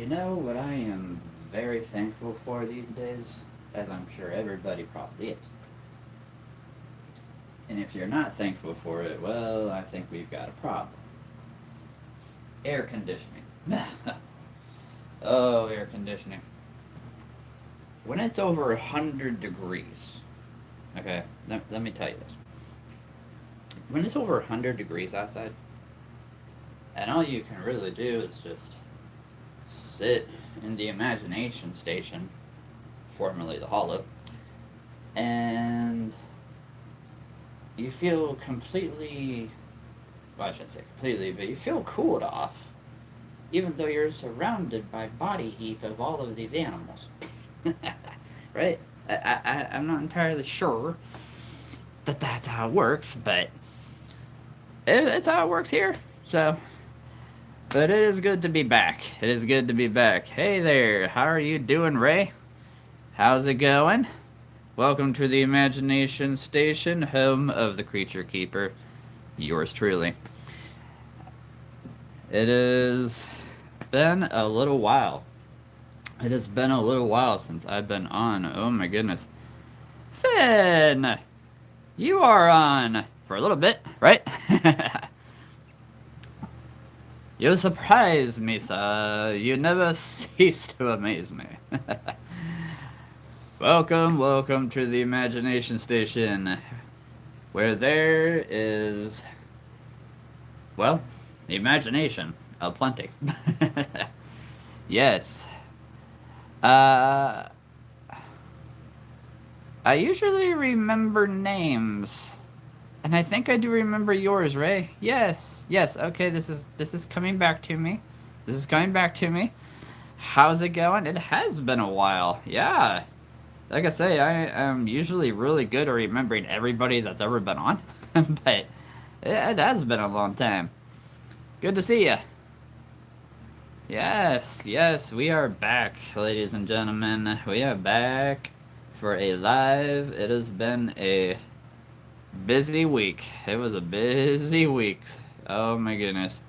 You know what I am very thankful for these days, as I'm sure everybody probably is. And if you're not thankful for it, well, I think we've got a problem. Air conditioning. Oh, air conditioning. When it's over 100 degrees, okay, let me tell you this. When it's over 100 degrees outside, and all you can really do is just sit in the imagination station, formerly the Hollow, and you feel completely, well, I shouldn't say completely, but you feel cooled off, even though you're surrounded by body heat of all of these animals. Right? I'm not entirely sure that that's how it works, but it's how it works here. So, but it is good to be back. It is good to be back. Hey there, how are you doing, Ray? How's it going? Welcome to the Imagination Station, home of the Creature Keeper. Yours truly. It has been a little while. It has been a little while since I've been on. Oh my goodness. Finn! You are on for a little bit, right? You surprise me, sir. You never cease to amaze me. Welcome to the Imagination Station, where there is, well, the imagination aplenty. Yes. Uh, I usually remember names, and I think I do remember yours, Ray. Yes. Okay, this is coming back to me. This is coming back to me. How's it going? It has been a while. Yeah. Like I say, I am usually really good at remembering everybody that's ever been on, but it has been a long time. Good to see you. Yes, we are back, ladies and gentlemen. We are back for a live. It has been a busy week. It was a busy week. Oh my goodness.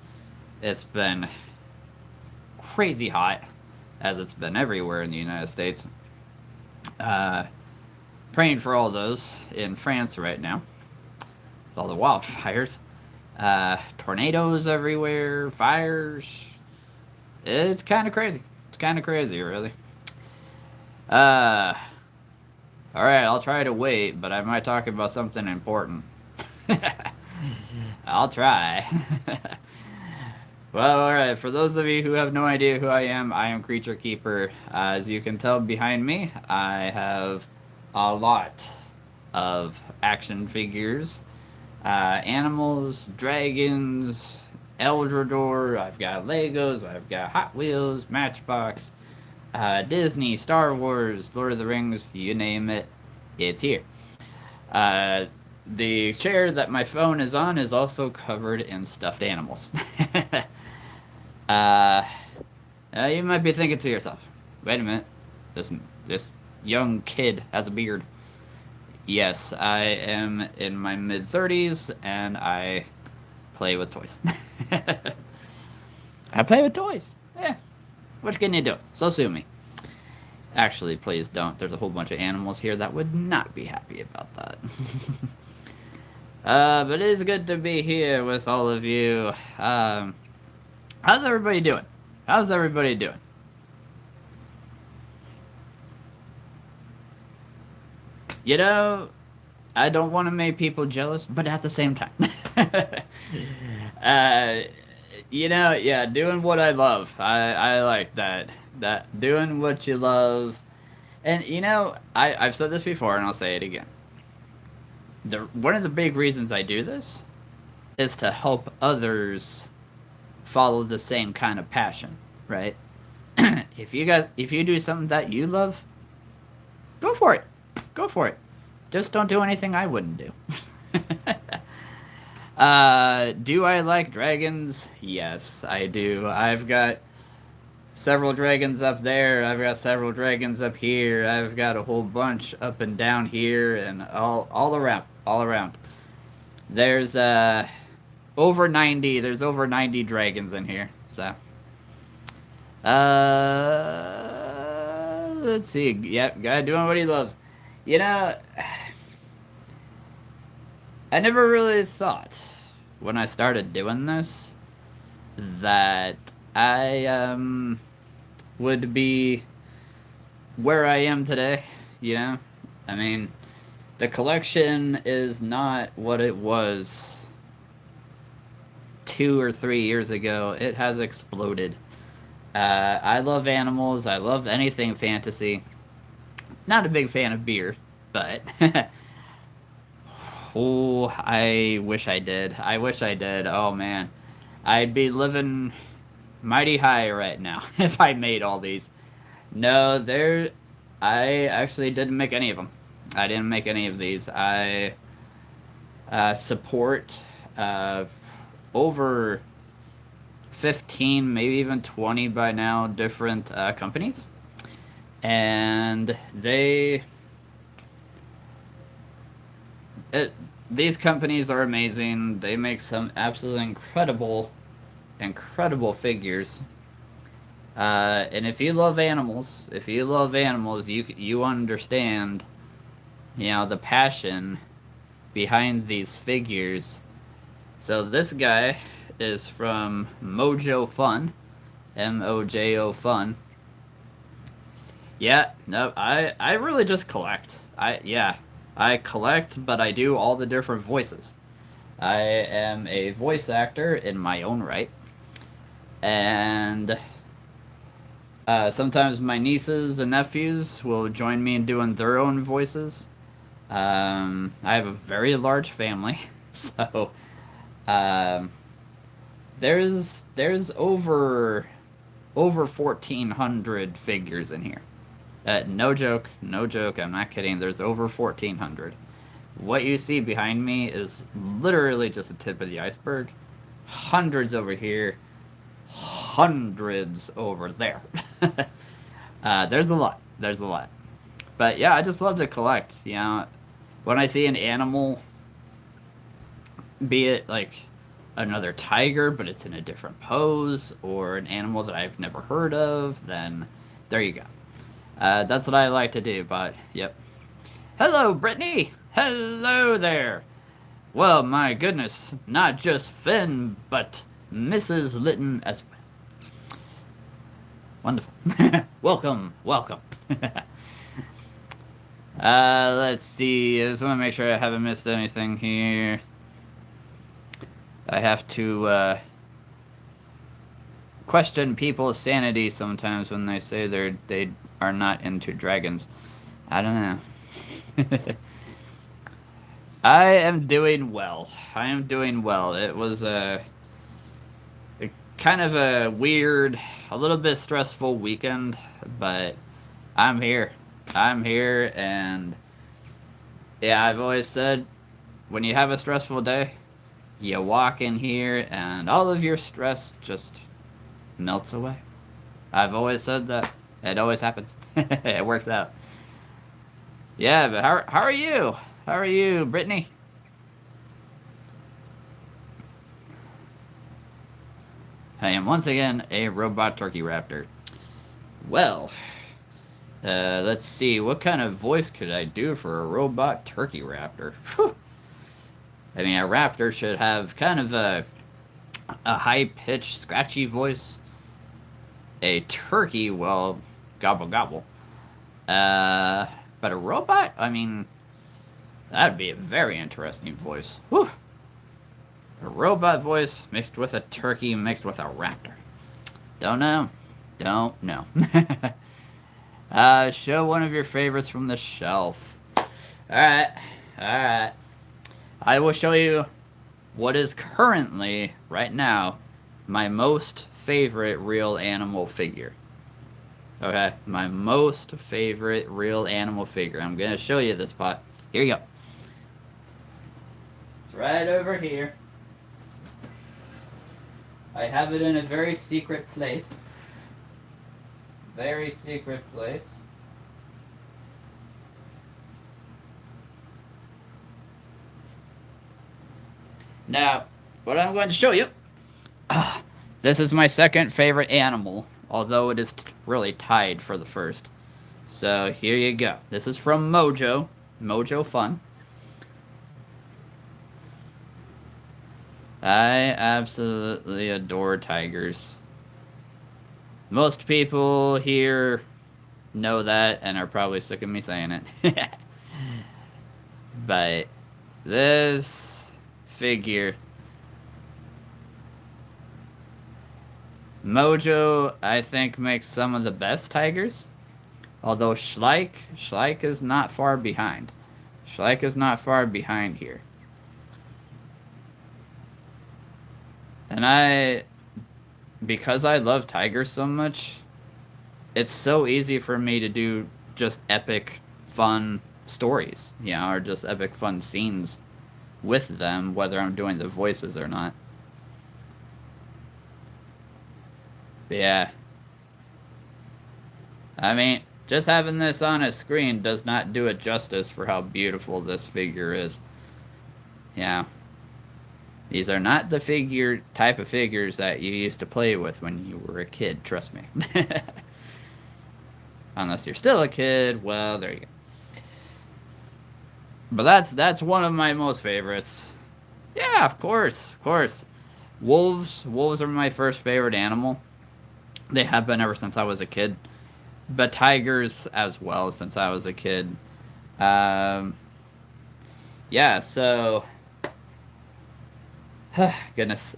It's been crazy hot, as it's been everywhere in the United States. Uh, Praying for all those in France right now, with all the wildfires. Tornadoes everywhere, fires. It's kind of crazy. It's kind of crazy, really. Uh, all right, I'll try to wait, but I might talk about something important. I'll try. Well, all right. For those of you who have no idea who I am Creature Keeper. As you can tell behind me, I have a lot of action figures, animals, dragons, Eldrador. I've got Legos. I've got Hot Wheels, Matchbox, Disney, Star Wars, Lord of the Rings. You name it, it's here. Uh, the chair that my phone is on is also covered in stuffed animals. uh, you might be thinking to yourself, wait a minute, this young kid has a beard. Yes, I am in my mid-30s, and I play with toys. I play with toys. Yeah, what can you do? So sue me. Actually, please don't. There's a whole bunch of animals here that would not be happy about that. But it is good to be here with all of you. How's everybody doing? How's everybody doing? You know, I don't want to make people jealous, but at the same time, uh, yeah, doing what I love. I like that. That doing what you love. And I've said this before, and I'll say it again. One of the big reasons I do this is to help others follow the same kind of passion, right? If you do something that you love, go for it. Go for it. Just don't do anything I wouldn't do. Do I like dragons? Yes, I do. I've got several dragons up there. I've got several dragons up here. I've got a whole bunch up and down here and all around. All around. There's over 90. There's over 90 dragons in here. So Let's see. Yep, guy doing what he loves. You know, I never really thought when I started doing this that I would be where I am today. You know, I mean, the collection is not what it was 2 or 3 years ago. It has exploded. I love animals. I love anything fantasy. Not a big fan of beer, but oh, I wish I did. I wish I did. Oh man, I'd be living mighty high right now if I made all these. No, there. I actually didn't make any of them. I didn't make any of these. I support over 15, maybe even 20 by now, different companies. And it, these companies are amazing. They make some absolutely incredible figures. And if you love animals, you understand, the passion behind these figures. So this guy is from Mojo Fun, Mojo Fun. Yeah, no, I really just collect. I collect, but I do all the different voices. I am a voice actor in my own right, and sometimes my nieces and nephews will join me in doing their own voices. I have a very large family, so um, there's over 1,400 figures in here. No joke, no joke. I'm not kidding. There's over 1,400. What you see behind me is literally just the tip of the iceberg. Hundreds over here, hundreds over there. There's a lot. There's a lot. But yeah, I just love to collect. When I see an animal, be it like another tiger, but it's in a different pose, or an animal that I've never heard of, then there you go. That's what I like to do, but yep. Hello, Brittany! Hello there! Well, my goodness, not just Finn, but Mrs. Litton as well. Wonderful. Welcome, welcome. Let's see. I just want to make sure I haven't missed anything here. I have to question people's sanity sometimes when they say they are not into dragons. I don't know. I am doing well. I am doing well. It was a kind of a weird, a little bit stressful weekend, but I'm here. I'm here, and yeah, I've always said when you have a stressful day, you walk in here and all of your stress just melts away. I've always said that. It always happens. It works out. Yeah, but how are you? How are you, Brittany? I am once again a robot turkey raptor. Well, let's see. What kind of voice could I do for a robot turkey raptor? Whew. I mean, a raptor should have kind of a high-pitched, scratchy voice. A turkey, well, gobble gobble. But a robot? I mean, that'd be a very interesting voice. Whew. A robot voice mixed with a turkey mixed with a raptor. Don't know. Don't know. Show one of your favorites from the shelf. Alright. Alright. I will show you what is currently, right now, my most favorite real animal figure. Okay, my most favorite real animal figure. I'm gonna show you this spot. Here you go. It's right over here. I have it in a very secret place. Very secret place. Now, what I'm going to show you, this is my second favorite animal although it is really tied for the first. So here you go. This is from Mojo. Mojo Fun. I absolutely adore tigers. Most people here know that and are probably sick of me saying it. But this figure, Mojo, I think, makes some of the best tigers. Although Schleich is not far behind. Schleich is not far behind here. And because I love tigers so much, it's so easy for me to do just epic, fun stories, or just epic, fun scenes with them, whether I'm doing the voices or not. But yeah. I mean, just having this on a screen does not do it justice for how beautiful this figure is. Yeah. These are not the type of figures that you used to play with when you were a kid, trust me. Unless you're still a kid, well, there you go. But that's one of my most favorites. Yeah, of course. Wolves are my first favorite animal. They have been ever since I was a kid. But tigers as well since I was a kid. Yeah, so goodness,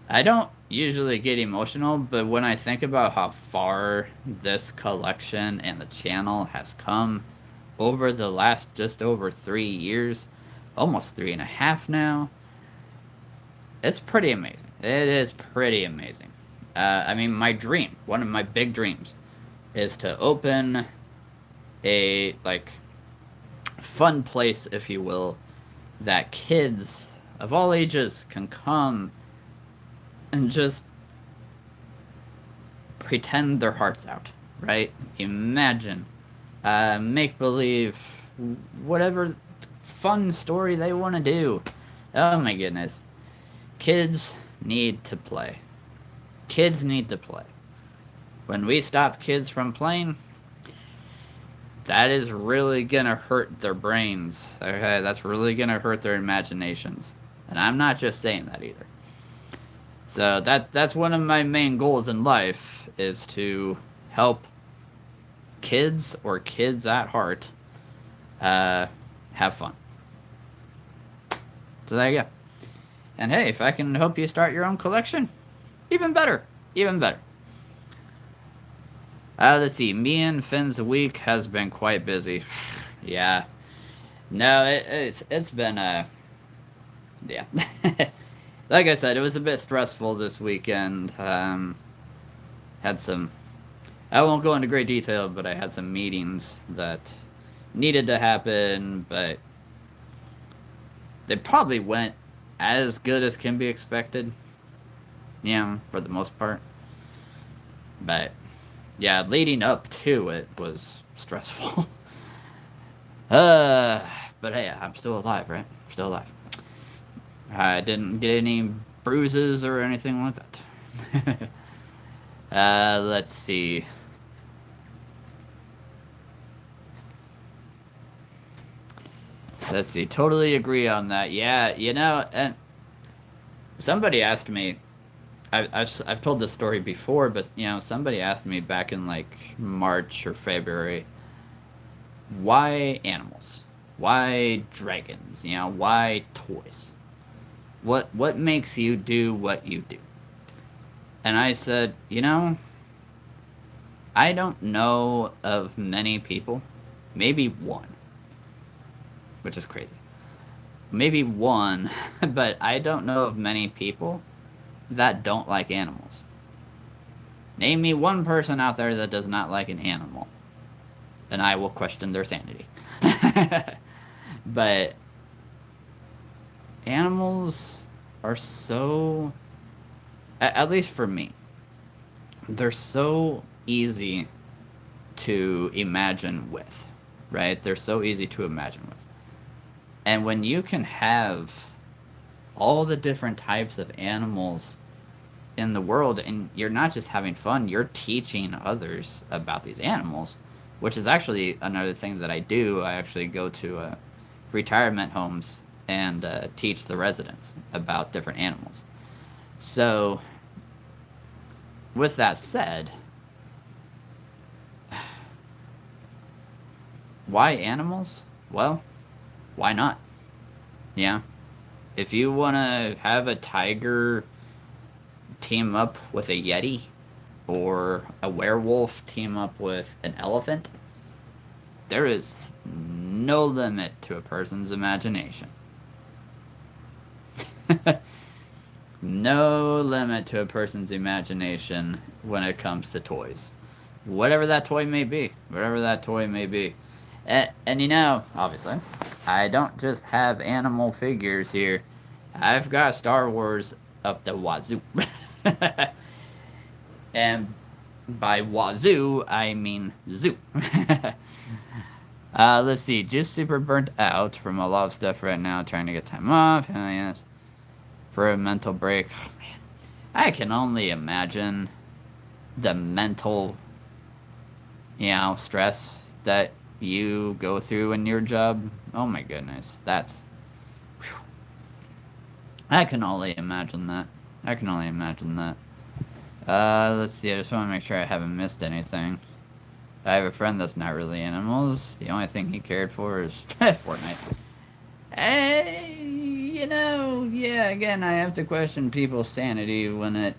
I don't usually get emotional, but when I think about how far this collection and the channel has come over the last just over 3 years, almost 3.5 now, it's pretty amazing. It is pretty amazing. I mean, one of my big dreams, is to open a, fun place, if you will, that kids of all ages can come and just pretend their hearts out, right? Imagine, make believe, whatever fun story they want to do. Oh my goodness. Kids need to play. Kids need to play. When we stop kids from playing, that is really gonna hurt their brains. Okay, that's really gonna hurt their imaginations. And I'm not just saying that either. So that's one of my main goals in life, is to help kids, or kids at heart, have fun. So there you go. And hey, if I can help you start your own collection, even better. Even better. Let's see. Me and Finn's week has been quite busy. Yeah. No, it's been yeah. Like I said, it was a bit stressful this weekend. Had some, I won't go into great detail, but I had some meetings that needed to happen, but they probably went as good as can be expected. For the most part. But yeah, leading up to it was stressful. But hey, I'm still alive, right? Still alive. I didn't get any bruises or anything like that. Let's see. Totally agree on that. Yeah, and somebody asked me, I've told this story before, but somebody asked me back in March or February, why animals? Why dragons? Why toys? What makes you do what you do? And I said, I don't know of many people, maybe one, which is crazy. Maybe one, but I don't know of many people that don't like animals. Name me one person out there that does not like an animal, and I will question their sanity. But animals are so, at least for me, they're so easy to imagine with, right? They're so easy to imagine with. And when you can have all the different types of animals in the world, and you're not just having fun, you're teaching others about these animals, which is actually another thing that I do. I actually go to retirement homes and teach the residents about different animals. So, with that said, why animals? Well, why not? Yeah. If you want to have a tiger team up with a yeti, or a werewolf team up with an elephant, there is no limit to a person's imagination. No limit to a person's imagination when it comes to toys. Whatever that toy may be. Whatever that toy may be. And you know, obviously, I don't just have animal figures here. I've got Star Wars up the wazoo. And by wazoo, I mean zoo. Let's see. Just super burnt out from a lot of stuff right now, trying to get time off. Yes. For a mental break. Oh, man. I can only imagine the mental, stress that you go through in your job. Oh my goodness. Whew. I can only imagine that. Let's see. I just want to make sure I haven't missed anything. I have a friend that's not really animals. The only thing he cared for is Fortnite. Yeah, again, I have to question people's sanity when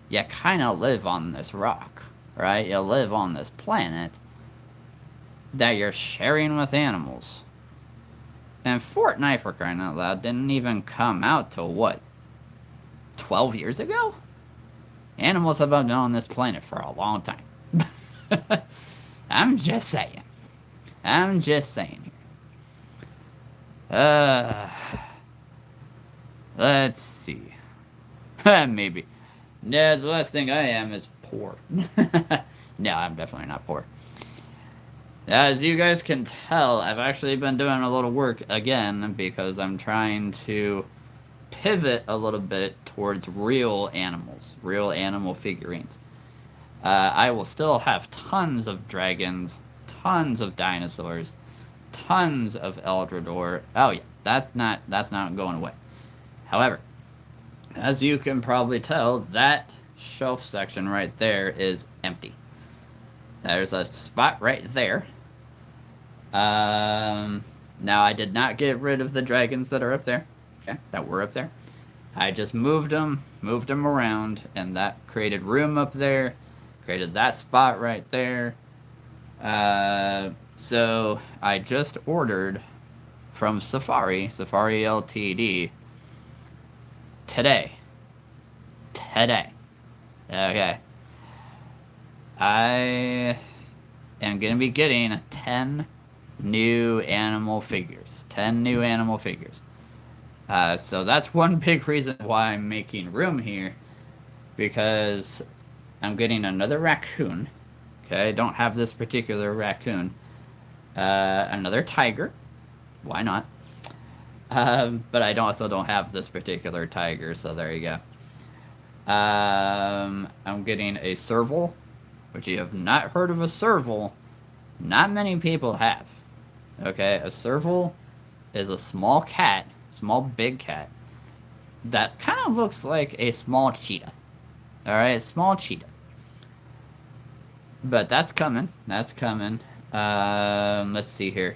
you kind of live on this rock, right? You live on this planet that you're sharing with animals. And Fortnite, for crying out loud, didn't even come out till what? 12 years ago? Animals have been on this planet for a long time. I'm just saying here. Let's see. Maybe. No, the last thing I am is poor. No, I'm definitely not poor. As you guys can tell, I've actually been doing a little work again because I'm trying to pivot a little bit towards real animals, real animal figurines. I will still have tons of dragons, tons of dinosaurs, tons of Eldrador. Oh yeah, that's not going away. However, as you can probably tell, that shelf section right there is empty. There's a spot right there. Now I did not get rid of the dragons that are up there. Okay, that were up there. I just moved them around, and that created room up there, created that spot right there. So I just ordered from Safari Ltd. Today. Okay. I am going to be getting 10 new animal figures. So that's one big reason why I'm making room here, because I'm getting another raccoon. Okay, I don't have this particular raccoon. Another tiger. Why not? But I also don't have this particular tiger, so there you go. I'm getting a serval, which you have not heard of a serval. Not many people have. Okay, a serval is a small big cat, that kind of looks like a small cheetah. Alright, small cheetah. But that's coming. Let's see here.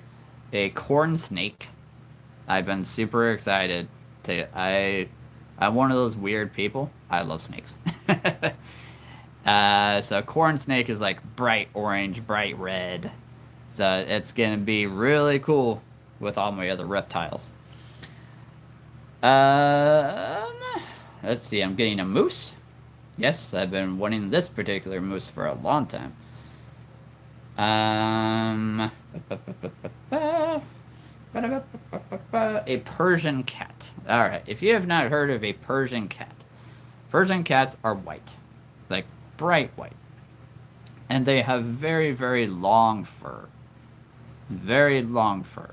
A corn snake. I've been super excited I'm one of those weird people. I love snakes. So corn snake is like bright orange, bright red. So it's gonna be really cool with all my other reptiles. Let's see. I'm getting a moose. Yes, I've been wanting this particular moose for a long time. A Persian cat. Alright, if you have not heard of a Persian cat, Persian cats are white. Like, bright white. And they have very, very long fur. Very long fur.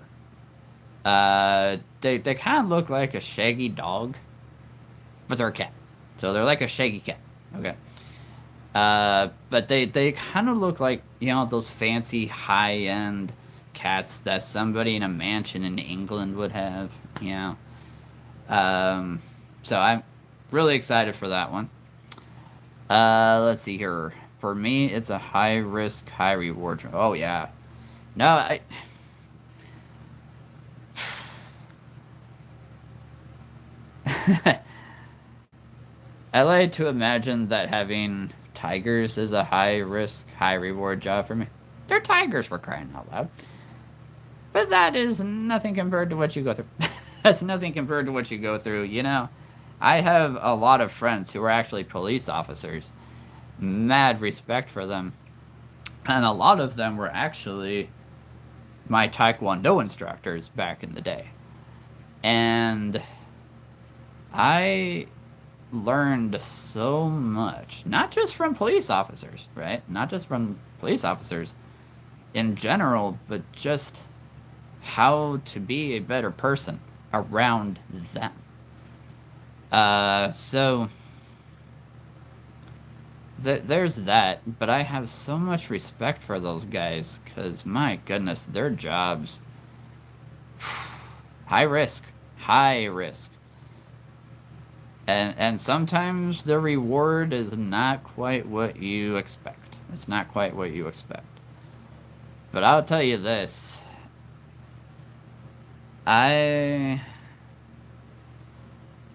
They kind of look like a shaggy dog, but they're a cat. So they're like a shaggy cat. Okay. But they kind of look like, those fancy high-end cats that somebody in a mansion in England would have, you know. Um, so I'm really excited for that one. Let's see here. For me, it's a high risk, high reward. Oh yeah. No, I like to imagine that having tigers is a high risk, high reward job for me. They're tigers for crying out loud. But that is nothing compared to what you go through. That's nothing compared to what you go through, I have a lot of friends who are actually police officers. Mad respect for them. And a lot of them were actually my Taekwondo instructors back in the day. And I learned so much, not just from police officers, right? Not just from police officers in general, but just how to be a better person around them. So there's that, but I have so much respect for those guys because my goodness, their jobs, high risk, high risk. And sometimes the reward is not quite what you expect. It's not quite what you expect. But I'll tell you this. I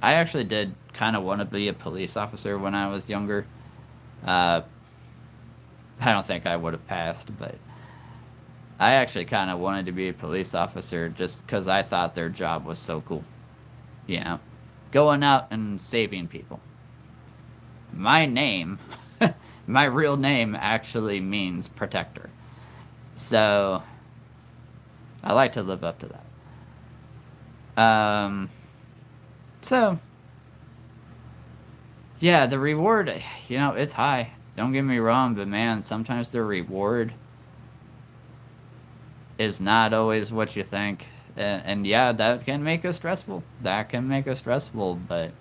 actually did kind of want to be a police officer when I was younger. Uh, I don't think I would have passed, but I actually kind of wanted to be a police officer just because I thought their job was so cool. You know, going out and saving people. My name, my real name actually means protector. So I like to live up to that. So yeah, the reward, it's high. Don't get me wrong, but man, sometimes the reward is not always what you think. And yeah, that can make it stressful. That can make it stressful, but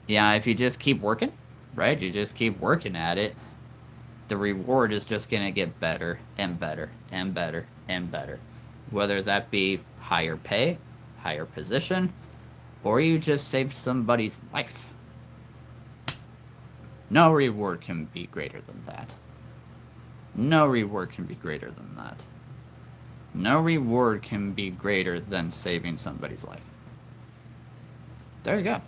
yeah, if you just keep working, right? You just keep working at it, the reward is just going to get better and better and better and better. Whether that be higher pay, higher position, or you just saved somebody's life. No reward can be greater than that. No reward can be greater than that. No reward can be greater than saving somebody's life. There you go.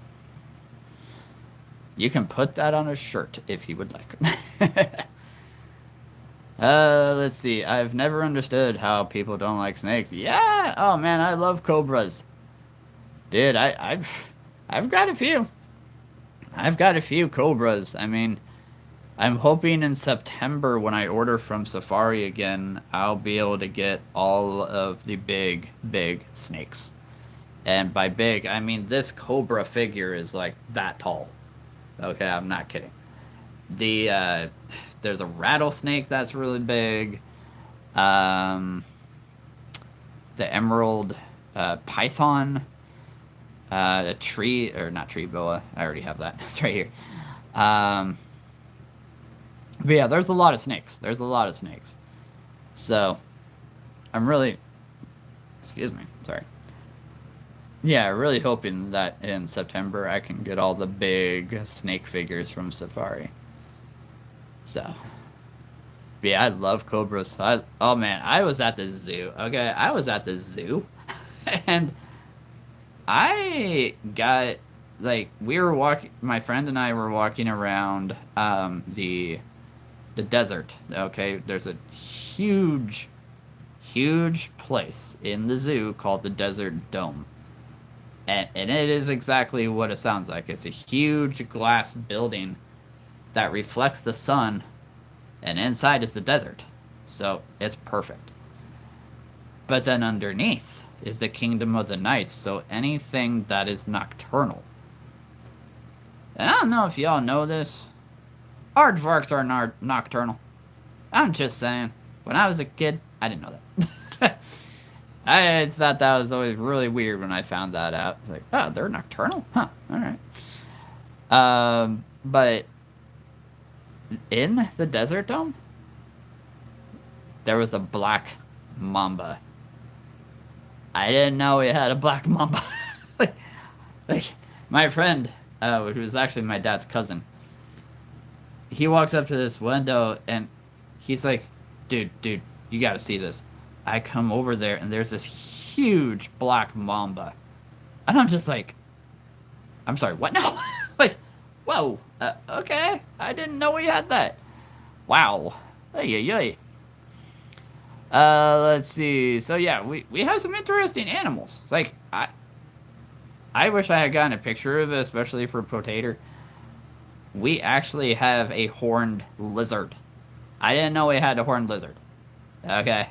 You can put that on a shirt if you would like. Let's see. I've never understood how people don't like snakes. Yeah. Oh man, I love cobras. Dude, I've got a few. I've got a few cobras. I mean, I'm hoping in September when I order from Safari again, I'll be able to get all of the big, big snakes. And by big, I mean this cobra figure is like that tall. Okay, I'm not kidding. There's a rattlesnake that's really big. Um, the emerald python. A tree, or not tree boa. I already have that. It's right here. But yeah, there's a lot of snakes. There's a lot of snakes. So, I'm really, excuse me, sorry. Yeah, really hoping that in September I can get all the big snake figures from Safari. So, yeah, I love cobras. Oh man, I was at the zoo. Okay, I was at the zoo, and I got we were walking. My friend and I were walking around the desert. Okay, there's a huge, huge place in the zoo called the Desert Dome. And it is exactly what it sounds like. It's a huge glass building that reflects the sun, and inside is the desert. So it's perfect. But then underneath is the Kingdom of the Night, so anything that is nocturnal. And I don't know if y'all know this. Aardvarks are nocturnal. I'm just saying. When I was a kid, I didn't know that. I thought that was always really weird when I found that out. It's like, oh, they're nocturnal? Huh, alright. But in the Desert Dome, there was a black mamba. I didn't know we had a black mamba. like, like, my friend, which was actually my dad's cousin, he walks up to this window and he's like, dude, you gotta see this. I come over there and there's this huge black mamba. And I'm just like, I'm sorry, what now? like, whoa, okay. I didn't know we had that. Wow. Ay. Let's see. So yeah, we have some interesting animals. Like, I wish I had gotten a picture of it, especially for Potater. We actually have a horned lizard. I didn't know we had a horned lizard. Okay.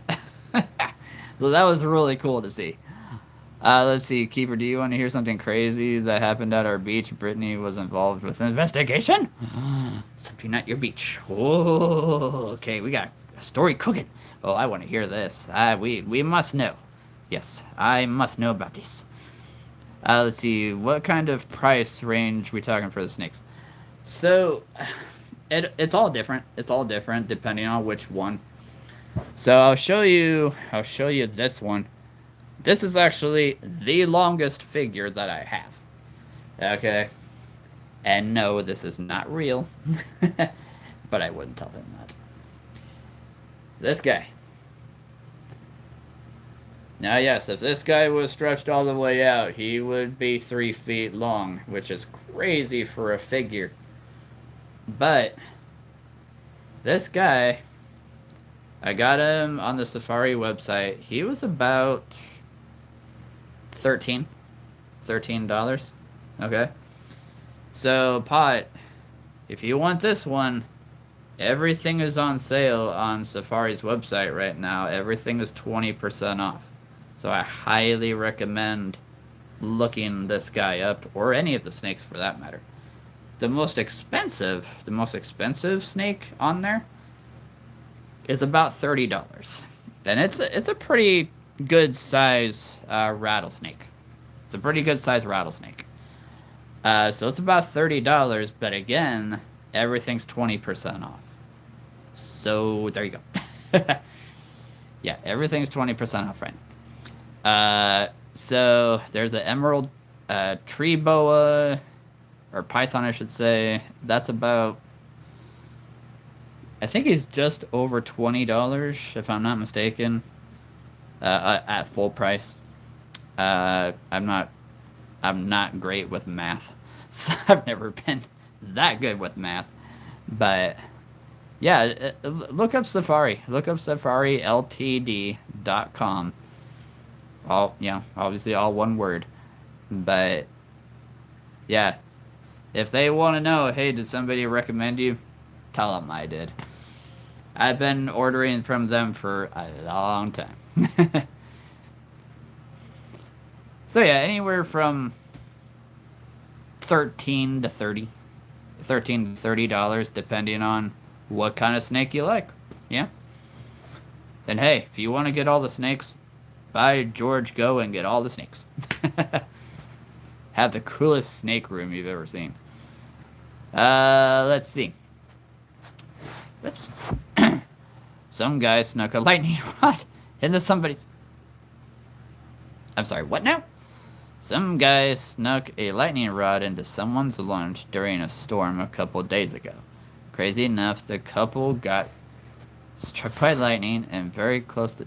So that was really cool to see. Let's see, Keeper, do you want to hear something crazy that happened at our beach? Brittany was involved with an investigation? Something at your beach. Oh, okay, we got a story cooking. Oh, I want to hear this. We must know. Yes, I must know about this. Let's see, what kind of price range we talking for the snakes? So, it's all different. It's all different depending on which one. So I'll show you this one. This is actually the longest figure that I have. Okay. And no, this is not real. But I wouldn't tell him that. This guy. Now, yes, if this guy was stretched all the way out, he would be 3 feet long, which is crazy for a figure. But this guy, I got him on the Safari website. He was about $13. Okay. So, Pot, if you want this one, everything is on sale on Safari's website right now. Everything is 20% off. So I highly recommend looking this guy up, or any of the snakes for that matter. The most expensive snake on there is about $30. And it's a pretty good size rattlesnake. It's a pretty good size rattlesnake. So it's about $30, but again, everything's 20% off. So there you go. Yeah, everything's 20% off right now. So there's an emerald tree boa, or python I should say. That's about, I think he's just over $20 if I'm not mistaken, at full price. I'm not great with math, so I've never been that good with math. But yeah, look up Safari. Look up SafariLTD.com. All, obviously all one word. But yeah, if they want to know, hey, did somebody recommend you? Tell them I did. I've been ordering from them for a long time. So yeah, anywhere from $13 to $30, depending on what kind of snake you like. Yeah. And hey, if you want to get all the snakes, buy George Go and get all the snakes. Have the coolest snake room you've ever seen. Let's see. Oops. Some guy snuck a lightning rod into somebody's... I'm sorry, what now? Some guy snuck a lightning rod into someone's lunch during a storm a couple days ago. Crazy enough, the couple got struck by lightning and very close to...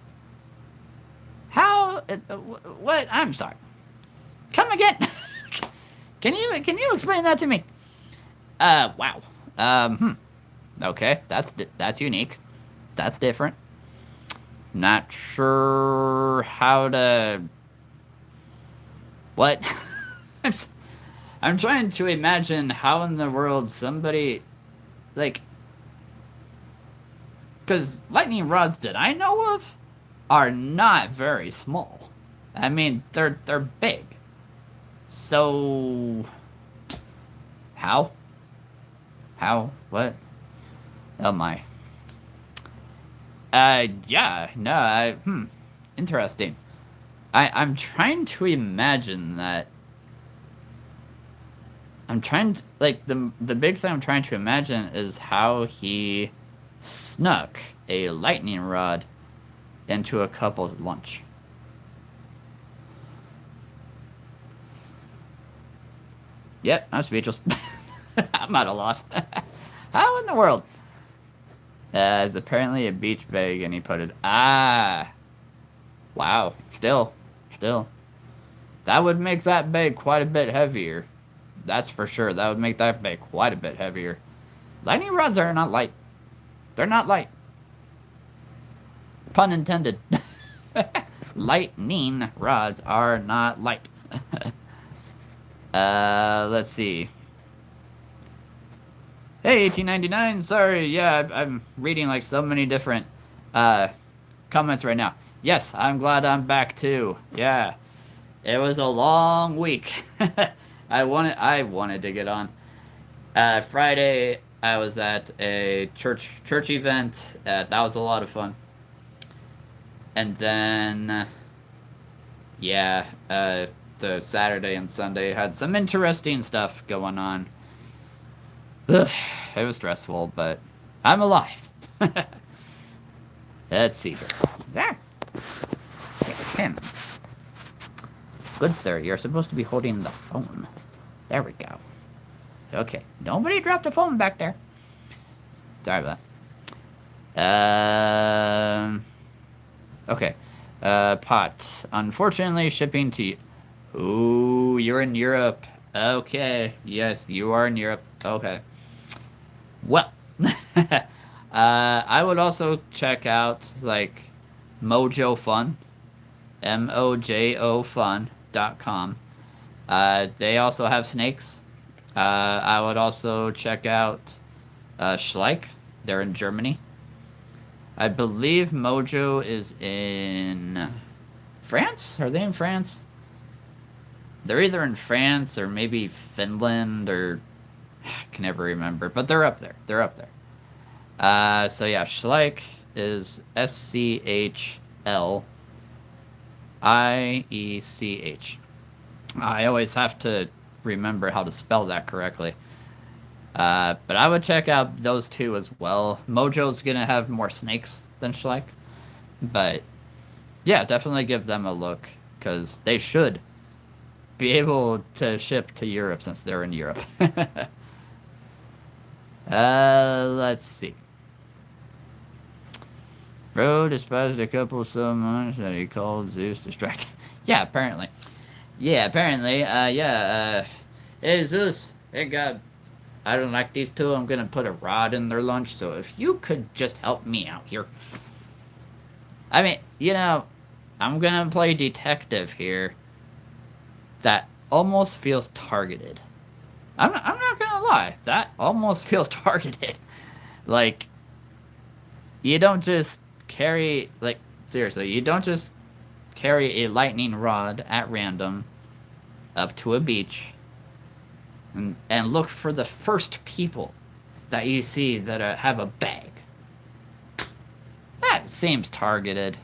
How? What? I'm sorry. Come again. Can you explain that to me? Wow. Okay, that's unique. That's different. Not sure how to... What? I'm trying to imagine how in the world somebody, like... Because lightning rods that I know of are not very small. I mean, they're big. So... How? How? What? Oh my. Yeah, no, interesting. I'm trying to imagine that. I'm trying to, like, the big thing I'm trying to imagine is how he snuck a lightning rod into a couple's lunch. Yep, I'm speechless. I'm at a loss. How in the world? It's apparently a beach bag, and he put it. Ah, wow. Still, that would make that bag quite a bit heavier. That's for sure. That would make that bag quite a bit heavier. Lightning rods are not light. They're not light. Pun intended. Lightning rods are not light. Let's see. Hey, 1899. Sorry, yeah, I'm reading like so many different comments right now. Yes, I'm glad I'm back too. Yeah, it was a long week. I wanted to get on. Friday, I was at a church event. That was a lot of fun. And then, yeah, the Saturday and Sunday had some interesting stuff going on. Ugh, it was stressful, but I'm alive. Let's see here. There. Him. Good sir, you're supposed to be holding the phone. There we go. Okay, nobody dropped the phone back there. Sorry about that. Okay. Pot. Unfortunately, shipping to you. Ooh, you're in Europe. Okay. Yes, you are in Europe. Okay. Well, I would also check out like Mojo Fun, MOJO Fun.com. They also have snakes. I would also check out Schleich. They're in Germany. I believe Mojo is in France. Are they in France? They're either in France or maybe Finland or I can never remember, but they're up there. They're up there. So yeah, Schleich is SCHLIECH. I always have to remember how to spell that correctly. But I would check out those two as well. Mojo's gonna have more snakes than Schleich, but yeah, definitely give them a look because they should be able to ship to Europe since they're in Europe. Let's see. Bro despised a couple so much that he called Zeus distracted. Yeah, apparently. Hey, Zeus. Hey, God. I don't like these two. I'm gonna put a rod in their lunch, so if you could just help me out here. I mean, I'm gonna play detective here. That almost feels targeted. I'm not gonna lie. That almost feels targeted. Like, you don't just carry, like, seriously, you don't just carry a lightning rod at random up to a beach and look for the first people that you see that have a bag. That seems targeted.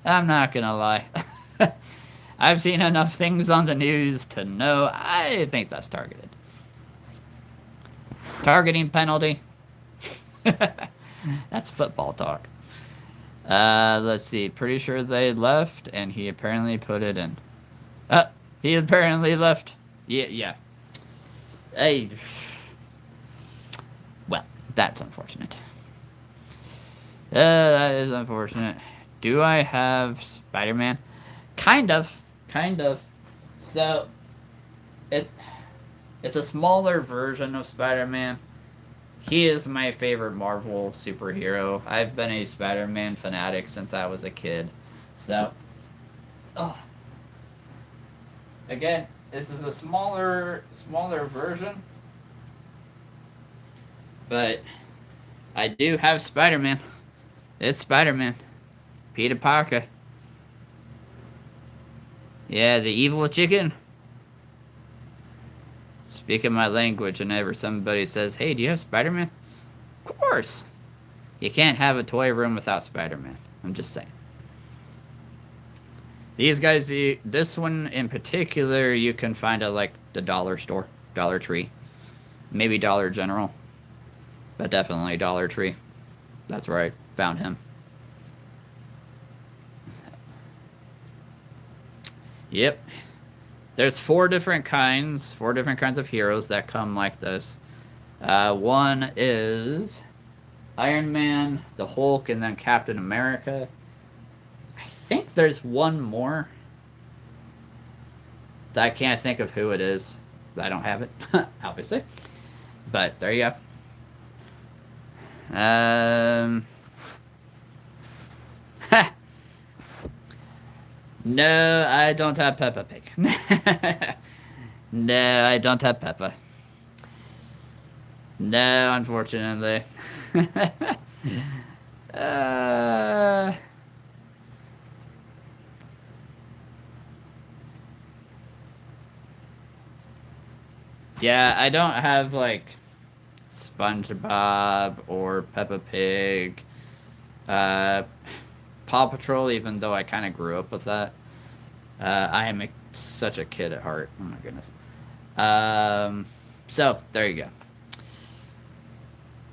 I'm not gonna lie. I've seen enough things on the news to know I think that's targeted. Targeting penalty. That's football talk. Let's see. Pretty sure they left, and he apparently put it in. He apparently left. Yeah. Hey. Well, that's unfortunate. That is unfortunate. Do I have Spider-Man? Kind of. So, it's a smaller version of Spider-Man. He is my favorite Marvel superhero. I've been a Spider-Man fanatic since I was a kid. So, again, this is a smaller version. But I do have Spider-Man. It's Spider-Man. Peter Parker. Yeah, the evil chicken. Speaking my language, whenever somebody says, hey, do you have Spider-Man? Of course. You can't have a toy room without Spider-Man. I'm just saying. These guys, this one in particular, you can find at like the dollar store, Dollar Tree, maybe Dollar General, but definitely Dollar Tree. That's where I found him. Yep. There's four different kinds of heroes that come like this. One is Iron Man, the Hulk, and then Captain America. I think there's one more that I can't think of who it is. I don't have it, obviously. But there you go. No, I don't have Peppa Pig. No, I don't have Peppa. No, unfortunately. uh, yeah, I don't have like SpongeBob or Peppa Pig. Uh, Paw Patrol, even though I kind of grew up with that. I am such a kid at heart. Oh my goodness. So there you go.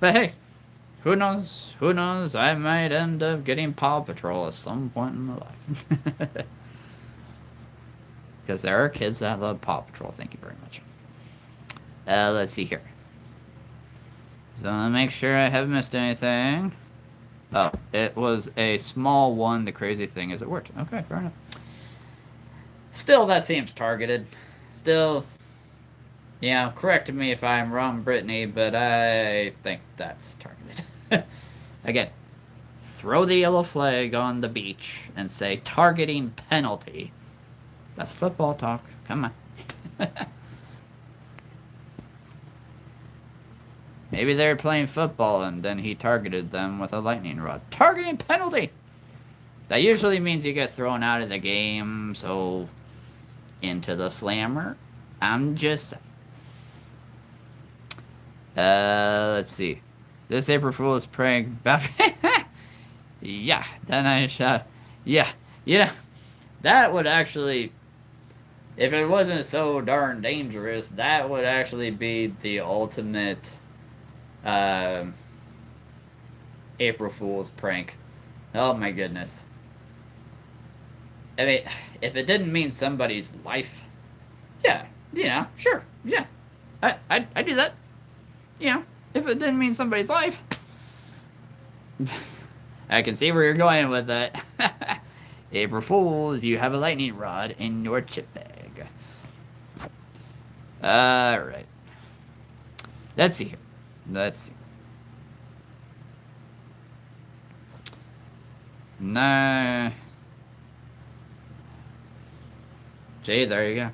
But hey, who knows? Who knows? I might end up getting Paw Patrol at some point in my life. Because there are kids that love Paw Patrol. Thank you very much. Let's see here. So I'll make sure I haven't missed anything. Oh, it was a small one. The crazy thing is it worked. Okay, fair enough. Still, that seems targeted. Still, correct me if I'm wrong, Brittany, but I think that's targeted. Again, throw the yellow flag on the beach and say targeting penalty. That's football talk. Come on. Maybe they were playing football and then he targeted them with a lightning rod. Targeting penalty! That usually means you get thrown out of the game, so into the slammer. I'm just... let's see. This April Fool's prank... Yeah, then I shot... Yeah, that would actually... If it wasn't so darn dangerous, that would actually be the ultimate... April Fool's prank. Oh my goodness. I mean, if it didn't mean somebody's life, yeah, sure, yeah, I do that. If it didn't mean somebody's life, I can see where you're going with that. April Fools, you have a lightning rod in your chip bag. Alright. Let's see here. Let's see. No. Gee, there you go.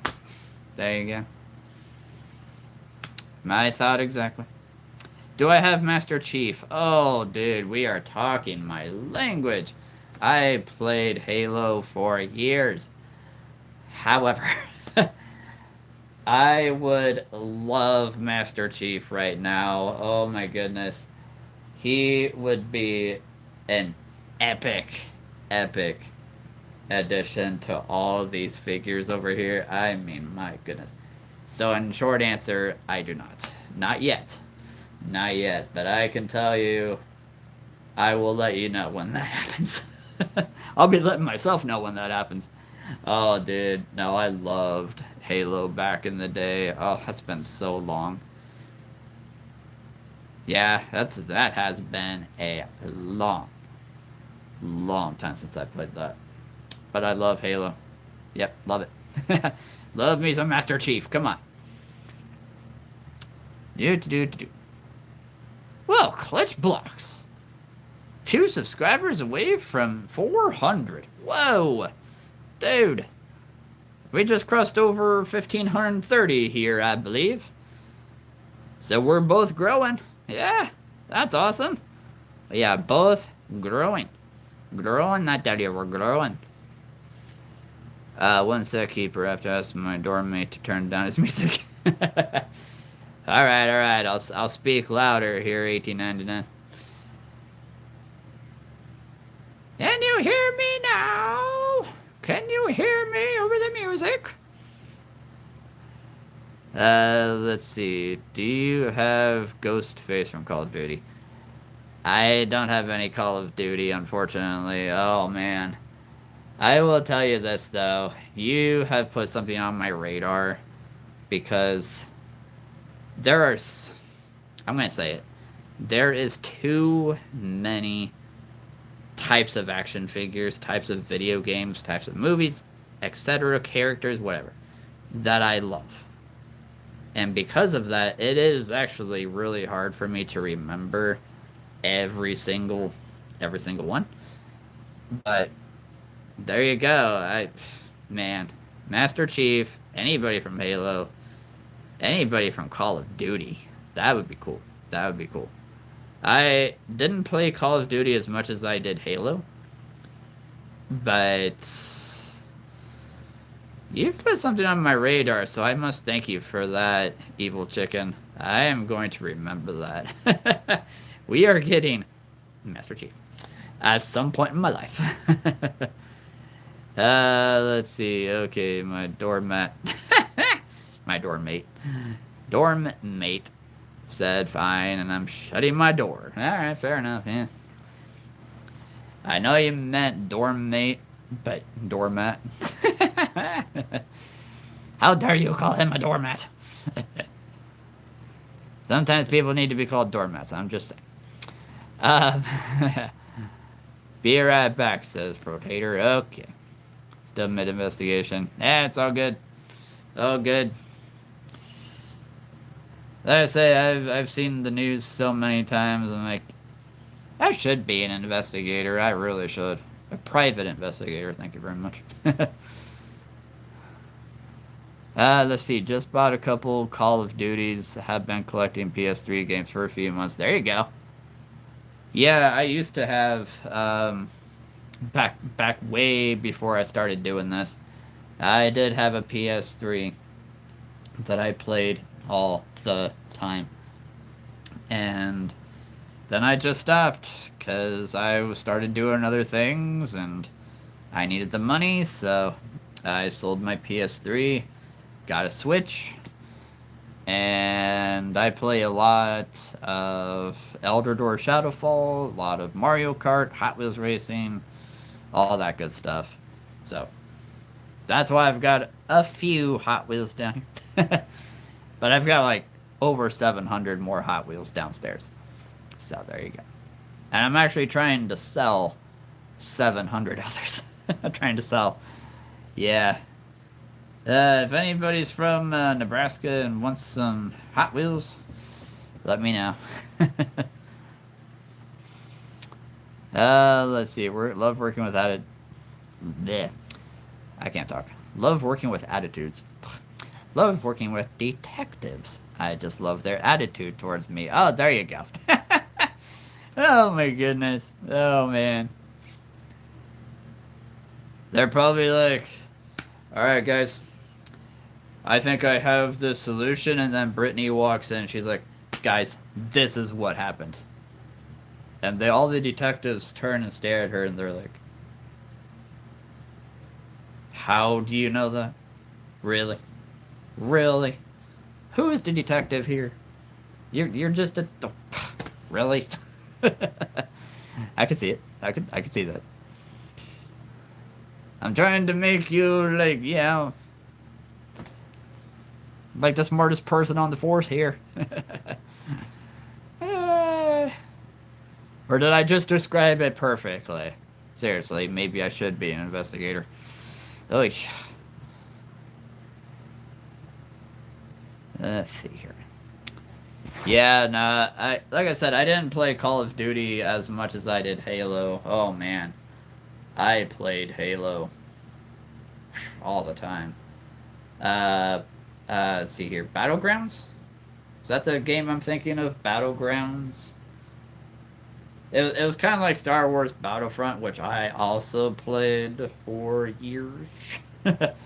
There you go. My thought exactly. Do I have Master Chief? Oh, dude, we are talking my language. I played Halo for years. However, I would love Master Chief right now. Oh my goodness. He would be an epic addition to all of these figures over here. I mean, my goodness. So in short answer, I do not. Not yet. Not yet. But I can tell you, I will let you know when that happens. I'll be letting myself know when that happens. Oh, dude. No, I loved Halo back in the day. Oh, that's been so long. Yeah, that has been a long time since I played that. But I love Halo. Yep, love it. Love me some Master Chief. Come on. Do. Well, Clutch Blocks. 2 subscribers away from 400. Whoa. Dude. We just crossed over 1,530 here, I believe. So we're both growing. Yeah, that's awesome. Yeah, both growing. Growing, not that we're growing. One sec, keeper. I have to ask my dorm mate to turn down his music. Alright. I'll speak louder here, 1899. Can you hear me now? Can you hear me over the music? Let's see. Do you have Ghostface from Call of Duty? I don't have any Call of Duty, unfortunately. Oh, man. I will tell you this, though. You have put something on my radar because there are... I'm going to say it. There is too many types of action figures, types of video games, types of movies, etc., characters, whatever, that I love. And because of that, it is actually really hard for me to remember every single one. But there you go. Man, Master Chief, anybody from Halo, anybody from Call of Duty, that would be cool. That would be cool. I didn't play Call of Duty as much as I did Halo, but you've put something on my radar, so I must thank you for that, Evil Chicken. I am going to remember that. We are getting Master Chief at some point in my life. Let's see. Okay, my doormat. My dorm mate said fine, and I'm shutting my door. Alright, fair enough, yeah. I know you meant dorm mate, but doormat. How dare you call him a doormat? Sometimes people need to be called doormats, I'm just saying. Be right back, says Protator. Okay. Still mid-investigation. It's all good. All good. Like I say, I've seen the news so many times, I'm like, I should be an investigator. I really should. A private investigator, thank you very much. Let's see. Just bought a couple Call of Duties. Have been collecting PS3 games for a few months. There you go. Yeah, I used to have, back way before I started doing this, I did have a PS3 that I played all the time. And then I just stopped because I started doing other things and I needed the money, so I sold my PS3, got a Switch, and I play a lot of Elder Door Shadowfall, a lot of Mario Kart, Hot Wheels Racing, all that good stuff. So that's why I've got a few Hot Wheels down here. But I've got like over 700 more Hot Wheels downstairs. So there you go. And I'm actually trying to sell 700 others. I'm trying to sell. Yeah. If anybody's from Nebraska and wants some Hot Wheels, let me know. Let's see. Love working with bleh. I can't talk. Love working with attitudes. Love working with detectives. I just love their attitude towards me. Oh, there you go. Oh my goodness. Oh man. They're probably like, alright guys, I think I have the solution, and then Brittany walks in and she's like, guys, this is what happened. And all the detectives turn and stare at her and they're like, how do you know that? Really? Really? Who is the detective here? You're just a... Oh, really? I can see it. I can see that. I'm trying to make you, like, yeah, like the smartest person on the force here. Or did I just describe it perfectly? Seriously, maybe I should be an investigator. Oy. Let's see here. Yeah, nah, like I said, I didn't play Call of Duty as much as I did Halo. Oh man, I played Halo all the time. Let's see here. Battlegrounds? Is that the game I'm thinking of? Battlegrounds? It was kind of like Star Wars Battlefront, which I also played for years.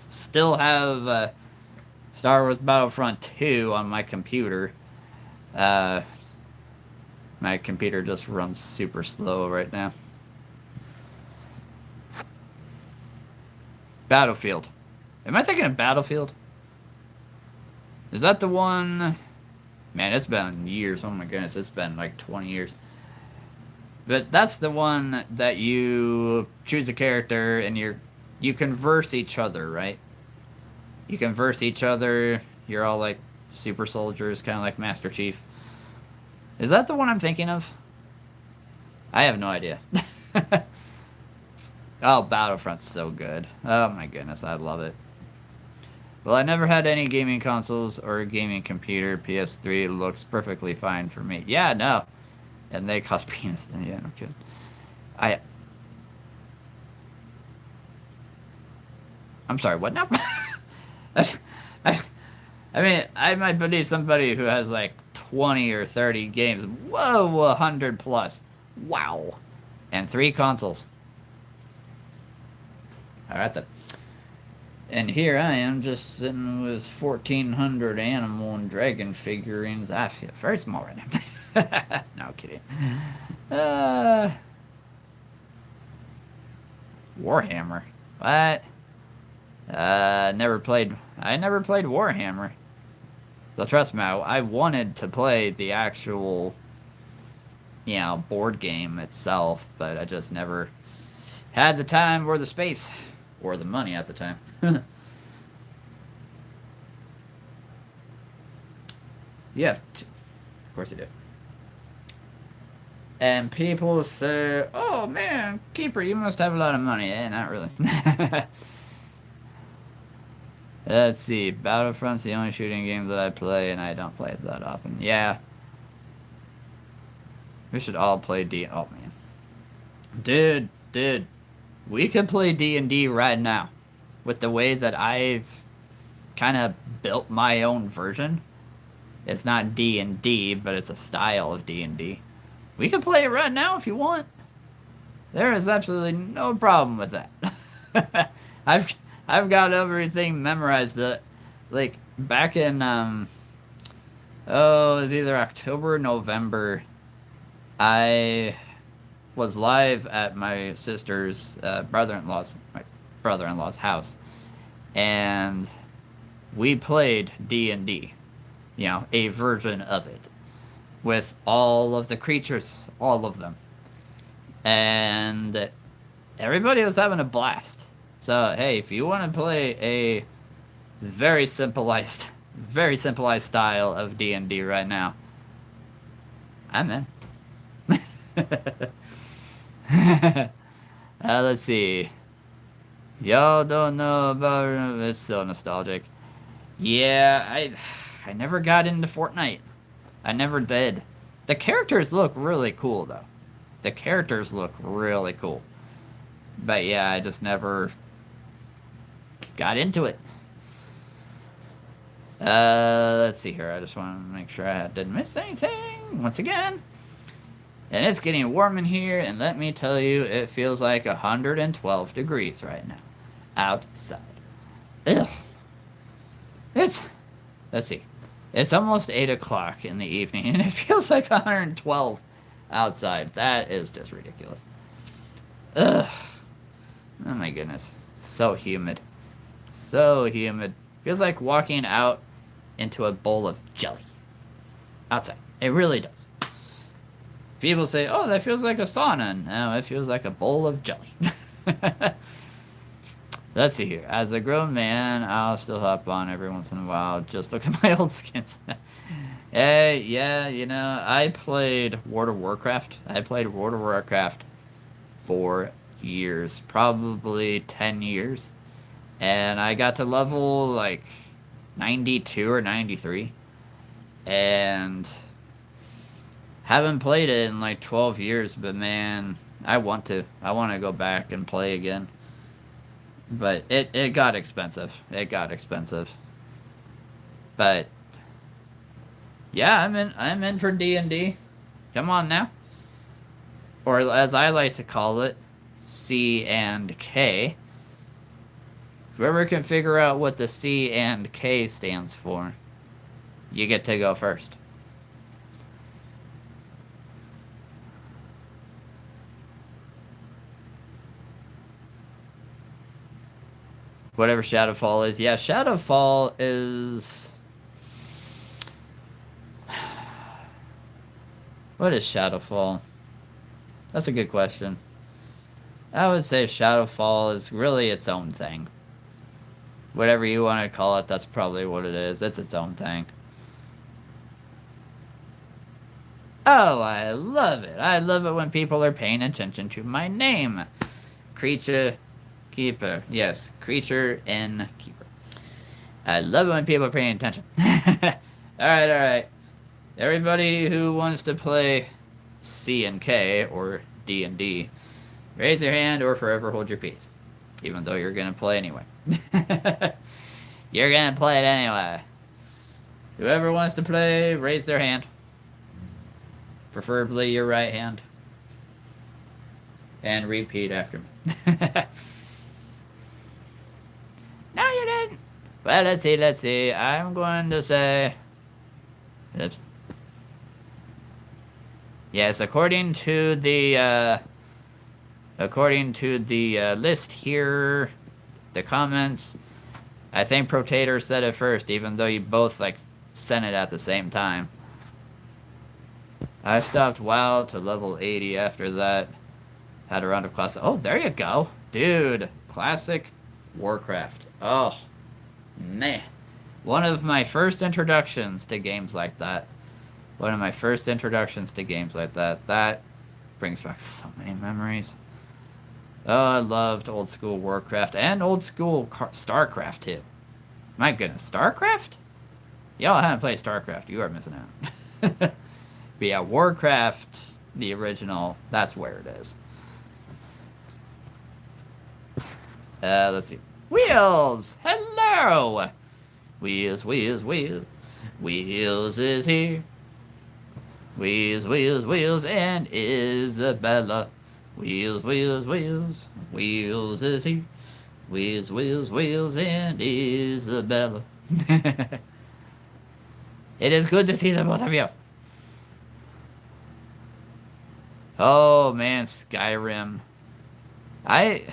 Still have Star Wars Battlefront 2 on my computer. My computer just runs super slow right now. Battlefield. Am I thinking of Battlefield? Is that the one? Man, it's been years. Oh my goodness, it's been like 20 years. But that's the one that you choose a character and you converse each other, right? You converse each other. You're all like super soldiers, kind of like Master Chief. Is that the one I'm thinking of? I have no idea. Oh, Battlefront's so good. Oh my goodness, I love it. Well, I never had any gaming consoles or a gaming computer. PS3 looks perfectly fine for me. Yeah, no. And they cost peanuts. Yeah, no kidding. I... I'm sorry, what now? I, I, I mean, I might believe somebody who has like 20 or 30 games. Whoa, 100 plus. Wow. And 3 consoles. Alright then. And here I am just sitting with 1,400 animal and dragon figurines. I feel very small right now. No kidding. Warhammer. What? I never played Warhammer. So trust me, I wanted to play the actual, board game itself, but I just never had the time or the space or the money at the time. Yeah, of course you do. And people say, "Oh man, Keeper, you must have a lot of money." Eh, not really. Let's see. Battlefront's the only shooting game that I play, and I don't play it that often. Yeah. We should all play D. Oh man, dude, we could play D&D right now, with the way that I've kind of built my own version. It's not D&D, but it's a style of D&D. We can play it right now if you want. There is absolutely no problem with that. I've I've got everything memorized. Like back in it was either October or November. I was live at my sister's brother-in-law's house, and we played D&D. A version of it with all of the creatures, all of them. And everybody was having a blast. So, hey, if you want to play a very simplified style of D&D right now, I'm in. Let's see. Y'all don't know about it's so nostalgic. Yeah, I never got into Fortnite. I never did. The characters look really cool though. The characters look really cool. But yeah, I just never got into it. Let's see here. I just want to make sure I didn't miss anything once again. And it's getting warm in here, and let me tell you, it feels like 112 degrees right now outside. Ugh. Let's see. It's almost 8 o'clock in the evening, and it feels like 112 outside. That is just ridiculous. Ugh. Oh my goodness. So humid. So humid. Feels like walking out into a bowl of jelly. Outside. It really does. People say, "Oh, that feels like a sauna." No, it feels like a bowl of jelly. Let's see here. As a grown man, I'll still hop on every once in a while. Just look at my old skins. Hey, yeah, I played World of Warcraft. I played World of Warcraft for years, probably 10 years. And I got to level like 92 or 93. And haven't played it in like 12 years, but man, I want to go back and play again. But it got expensive. It got expensive. But yeah, I'm in for D&D. Come on now. Or as I like to call it, C and K. Whoever can figure out what the C and K stands for, you get to go first. Whatever Shadowfall is. Yeah, Shadowfall is... What is Shadowfall? That's a good question. I would say Shadowfall is really its own thing. Whatever you want to call it, that's probably what it is. It's its own thing. Oh, I love it. I love it when people are paying attention to my name. Creature Keeper. Yes, Creature and Keeper. I love it when people are paying attention. Alright. Everybody who wants to play C and K, or D and D, raise your hand or forever hold your peace. Even though you're going to play anyway. You're going to play it anyway. Whoever wants to play, raise their hand. Preferably your right hand. And repeat after me. No, you didn't. Well, let's see. I'm going to say... Oops. Yes, according to the list here, the comments, I think Protator said it first, even though you both, like, sent it at the same time. I stopped WoW to level 80 after that. Had a round of classic. Oh, there you go. Dude, classic Warcraft. Oh, man. One of my first introductions to games like that. That brings back so many memories. Oh, I loved old school Warcraft and old school StarCraft too. My goodness, StarCraft? Y'all haven't played StarCraft, you are missing out. But yeah, Warcraft, the original, that's where it is. Let's see. Wheels! Hello! Wheels is here. Wheels, and Isabella. Wheels is here. Wheels, and Isabella. It is good to see the both of you. Oh man, Skyrim. I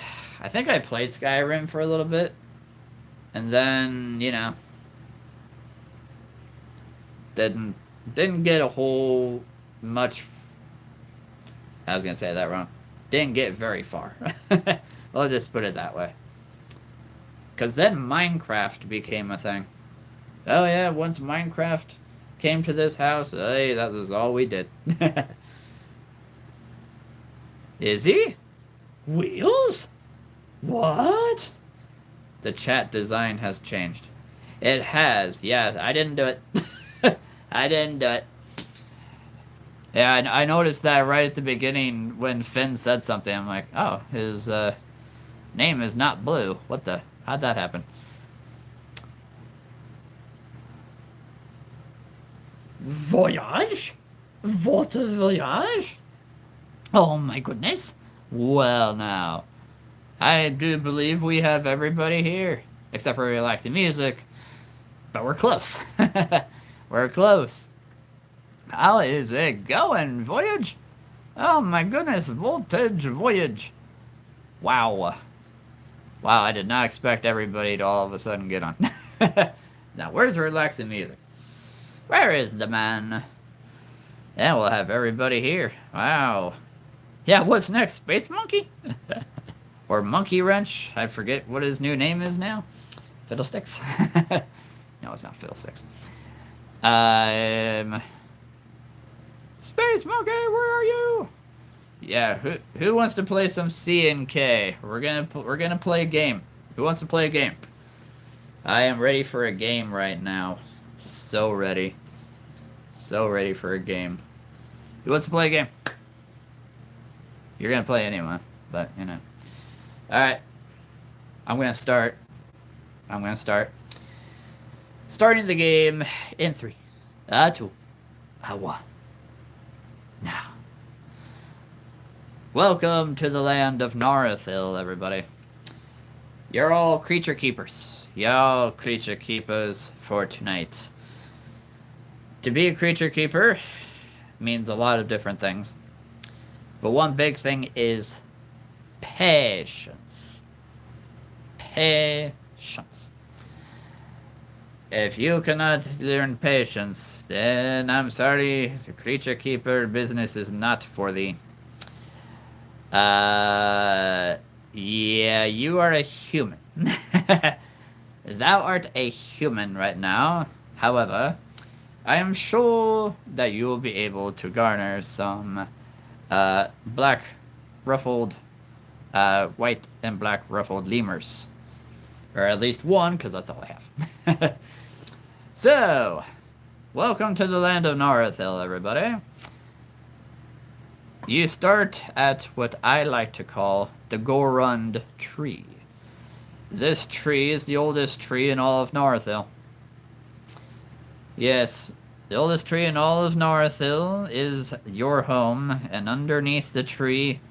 think I played Skyrim for a little bit, and then, you know, didn't get a whole much. I was gonna say that wrong. Didn't get very far. I'll just put it that way. Cause then Minecraft became a thing. Oh yeah, once Minecraft came to this house, hey, that was all we did. Is he? Wheels? What? The chat design has changed. It has. Yeah, I didn't do it. I didn't do it. Yeah, I noticed that right at the beginning when Finn said something. I'm like, oh, his name is not Blue. What the? How'd that happen? Voyage? What a voyage? Oh my goodness. Well now, I do believe we have everybody here. Except for relaxing music. But we're close. We're close. How is it going, Voyage? Oh my goodness, Voltage Voyage. Wow. Wow, I did not expect everybody to all of a sudden get on. Now, where's relaxing music? Where is the man? And we'll have everybody here. Wow. Yeah, what's next? Space Monkey? Or Monkey Wrench? I forget what his new name is now. Fiddlesticks? No, it's not Fiddlesticks. Space Monkey, where are you? Yeah, who wants to play some C and K? We're gonna play a game. Who wants to play a game? I am ready for a game right now. So ready. So ready for a game. Who wants to play a game? You're gonna play anyway, but you know. Alright. I'm gonna start. Starting the game in 3, 2, 1. Now. Welcome to the land of Narathil, everybody. You're all creature keepers. Y'all creature keepers for tonight. To be a creature keeper means a lot of different things. But one big thing is patience. Patience. patience. If you cannot learn patience, then I'm sorry, the creature keeper business is not for thee. Yeah, you are a human. Thou art a human right now. However, I am sure that you will be able to garner some black ruffled, white and black ruffled lemurs. Or at least one, because that's all I have. So, welcome to the land of Norithil, everybody. You start at what I like to call the Gorund tree. This tree is the oldest tree in all of Norithil. Yes, the oldest tree in all of Norithil is your home, and underneath the tree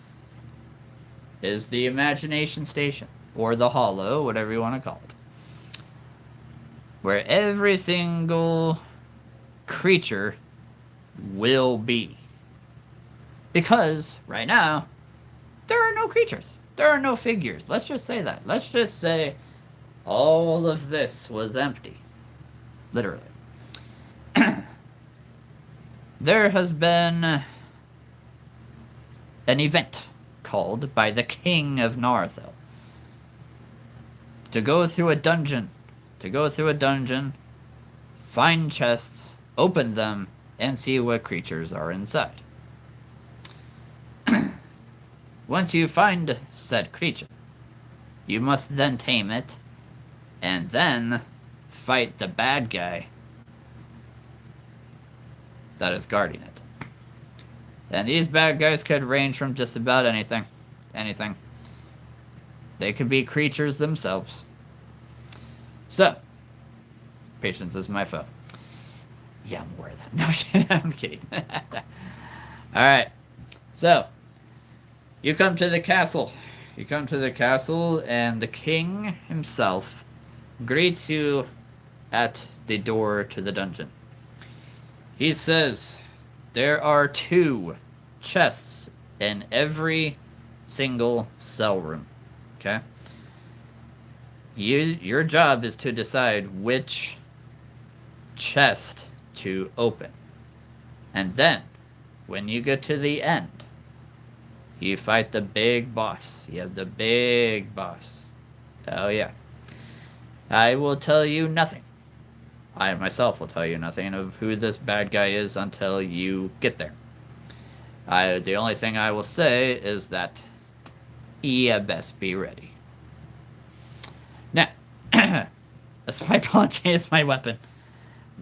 is the Imagination Station, or the Hollow, whatever you want to call it. Where every single creature will be. Because, right now, there are no creatures. There are no figures. Let's just say that. Let's just say all of this was empty. Literally. There has been an event called by the King of Norithil to go through a dungeon. Find chests, open them, and see what creatures are inside. Once you find said creature, you must then tame it, and then fight the bad guy that is guarding it. And these bad guys could range from just about anything. They could be creatures themselves. So, patience is my foe. Yeah, I'm aware of that. No, I'm kidding. Alright. So, you come to the castle. And the king himself greets you at the door to the dungeon. He says, there are 2 chests in every single cell room. Okay? Your job is to decide which chest to open. And then, when you get to the end, you fight the big boss. You have the big boss. Oh yeah. I will tell you nothing. I myself will tell you nothing of who this bad guy is until you get there. The only thing I will say is that you best be ready. Now, a spike punch is my weapon.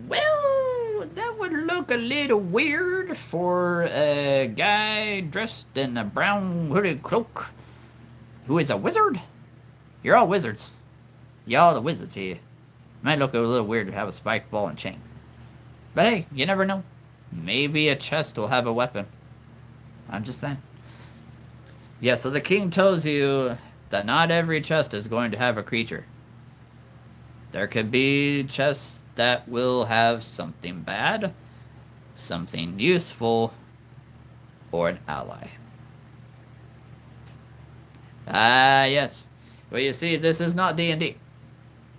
Well, that would look a little weird for a guy dressed in a brown hooded cloak who is a wizard. You're all wizards. Y'all the wizards here. Might look a little weird to have a spiked ball and chain. But hey, you never know. Maybe a chest will have a weapon. I'm just saying. Yeah, so the king tells you that not every chest is going to have a creature. There could be chests that will have something bad, something useful, or an ally. Ah, yes. Well, you see, this is not D&D.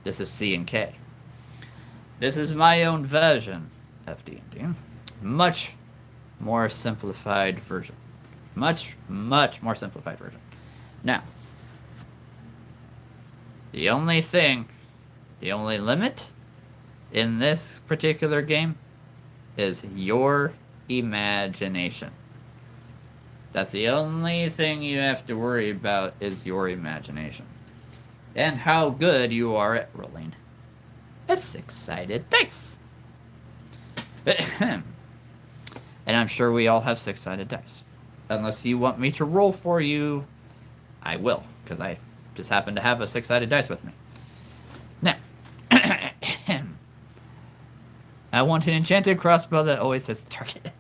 This is C&K. This is my own version of D&D. Much more simplified version. Much more simplified version. Now, the only limit in this particular game is your imagination. That's the only thing you have to worry about is your imagination. And how good you are at rolling a 6-sided dice. And I'm sure we all have 6-sided dice. Unless you want me to roll for you, I will, because I just happen to have a 6-sided dice with me. Now, I want an enchanted crossbow that always hits the target.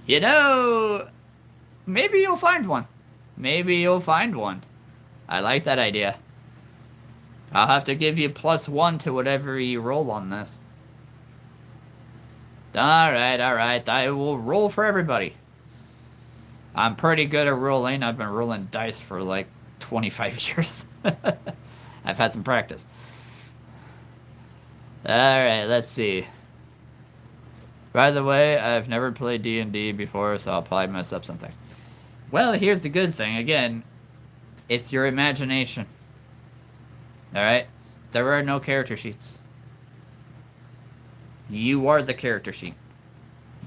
You know, maybe you'll find one. I like that idea. I'll have to give you +1 to whatever you roll on this. Alright. I will roll for everybody. I'm pretty good at rolling. I've been rolling dice for like 25 years. I've had some practice. Alright, let's see. By the way, I've never played D&D before, so I'll probably mess up some things. Well, here's the good thing. Again, it's your imagination. Alright? There are no character sheets. You are the character sheet.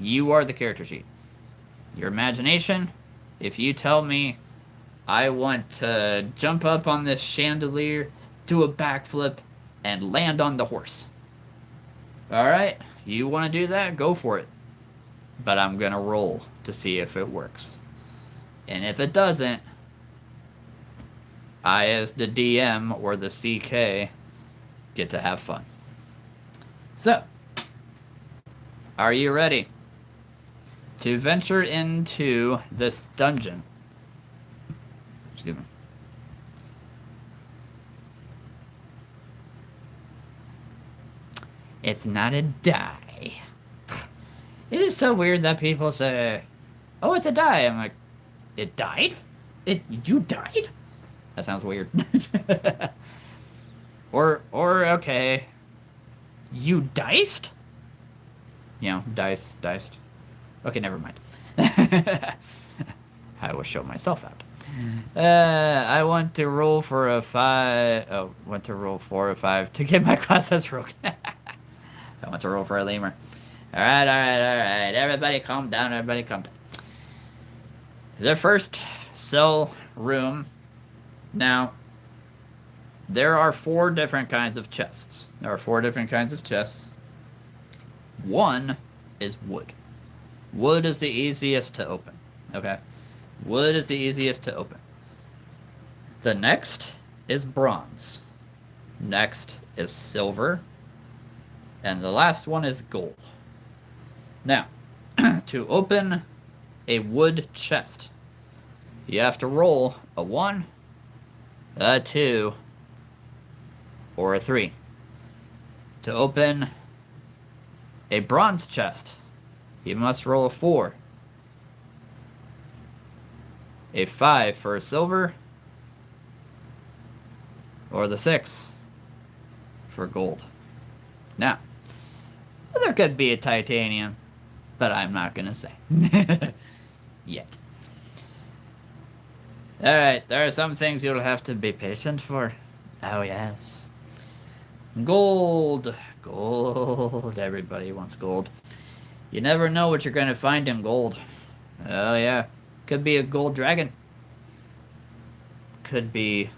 You are the character sheet. Your imagination, if you tell me I want to jump up on this chandelier, do a backflip, and land on the horse. Alright, you want to do that? Go for it. But I'm going to roll to see if it works. And if it doesn't, I, as the DM or the CK, get to have fun. So, are you ready to venture into this dungeon? Excuse me. It's not a die. It is so weird that people say, "Oh, it's a die." I'm like, "It died? You died?" That sounds weird. or okay, you diced? You know, diced. Okay, never mind. I will show myself out. I want to roll for a 5. Oh, want to roll 4 or 5 to get my class as rogue. I want to roll for a lemur. Alright. Everybody calm down. The first cell room. Now, there are 4 different kinds of chests. One is wood. Wood is the easiest to open. Okay? Wood is the easiest to open. The next is bronze. Next is silver. And the last one is gold. Now, to open a wood chest, you have to roll a 1, a 2, or a 3. To open a bronze chest, you must roll a 4, a 5 for a silver, or the 6 for gold. Now, there could be a titanium, but I'm not gonna say. Yet. Alright, there are some things you'll have to be patient for. Oh, yes. Gold. Gold. Everybody wants gold. You never know what you're gonna find in gold. Oh, yeah. Could be a gold dragon. Could be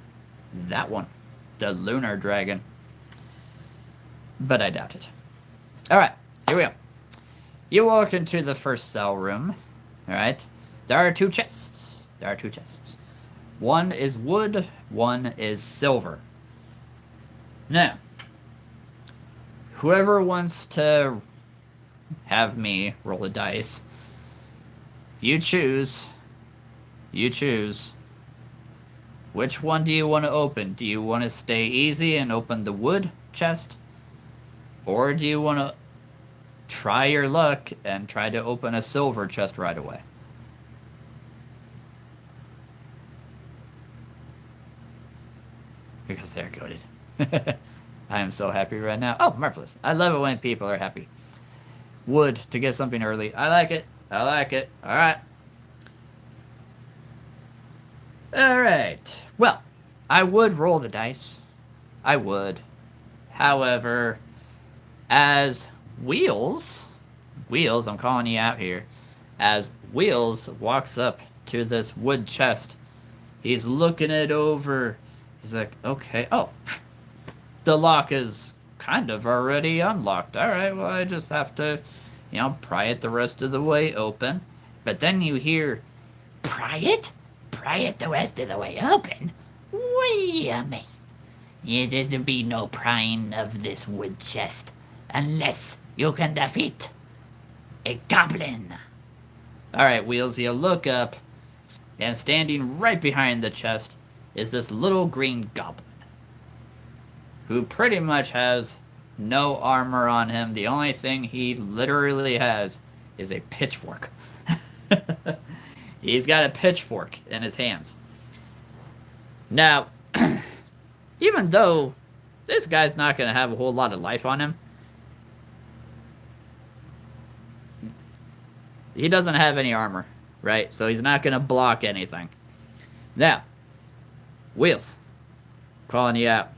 that one. The lunar dragon. But I doubt it. Alright, here we go. You walk into the first cell room. Alright. There are 2 chests. One is wood, one is silver. Now, whoever wants to have me roll a dice, you choose. Which one do you want to open? Do you want to stay easy and open the wood chest? Or do you want to try your luck and try to open a silver chest right away? Because they're goated. I am so happy right now. Oh, marvelous. I love it when people are happy. Wood to get something early. I like it. Alright. Alright. Well, I would roll the dice. I would. However, as Wheels, I'm calling you out here, as Wheels walks up to this wood chest, he's looking it over. He's like, okay, oh, the lock is kind of already unlocked. Alright, well, I just have to, pry it the rest of the way open. But then you hear, pry it? Pry it the rest of the way open? What do you mean? There's to be no prying of this wood chest unless you can defeat a goblin. Alright, Wheels, you look up, and standing right behind the chest is this little green goblin, who pretty much has no armor on him. The only thing he literally has is a pitchfork. He's got a pitchfork in his hands. Now, even though this guy's not going to have a whole lot of life on him, he doesn't have any armor, right? So he's not going to block anything. Now, Wheels, calling you out.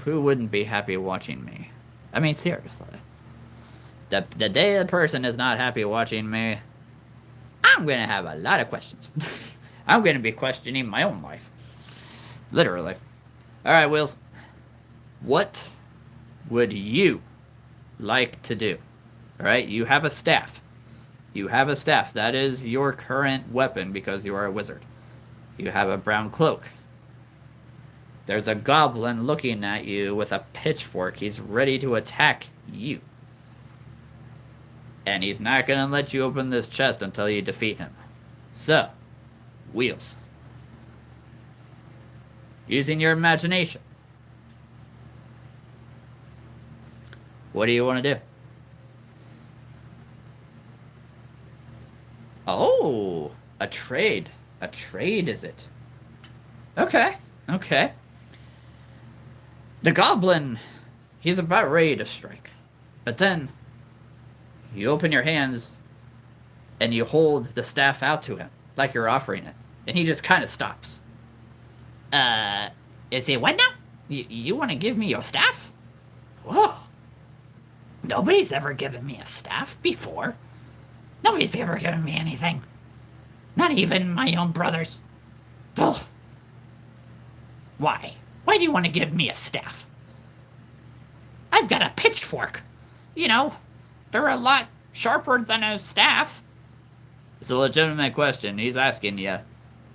Who wouldn't be happy watching me? I mean, seriously. The day a person is not happy watching me, I'm going to have a lot of questions. I'm going to be questioning my own life. Literally. Alright, Wheels. What would you like to do? Alright, you have a staff. You have a staff. That is your current weapon because you are a wizard. You have a brown cloak. There's a goblin looking at you with a pitchfork. He's ready to attack you. And he's not going to let you open this chest until you defeat him. So, Wheels. Using your imagination. What do you want to do? Oh, a trade. A trade, is it? Okay, okay. The goblin, he's about ready to strike. But then, you open your hands, and you hold the staff out to him, like you're offering it. And he just kind of stops. Is he what now? You want to give me your staff? Whoa. Nobody's ever given me a staff before. Nobody's ever given me anything. Not even my own brothers. Ugh. Why? Why do you want to give me a staff? I've got a pitchfork. You know, they're a lot sharper than a staff. It's a legitimate question. He's asking you,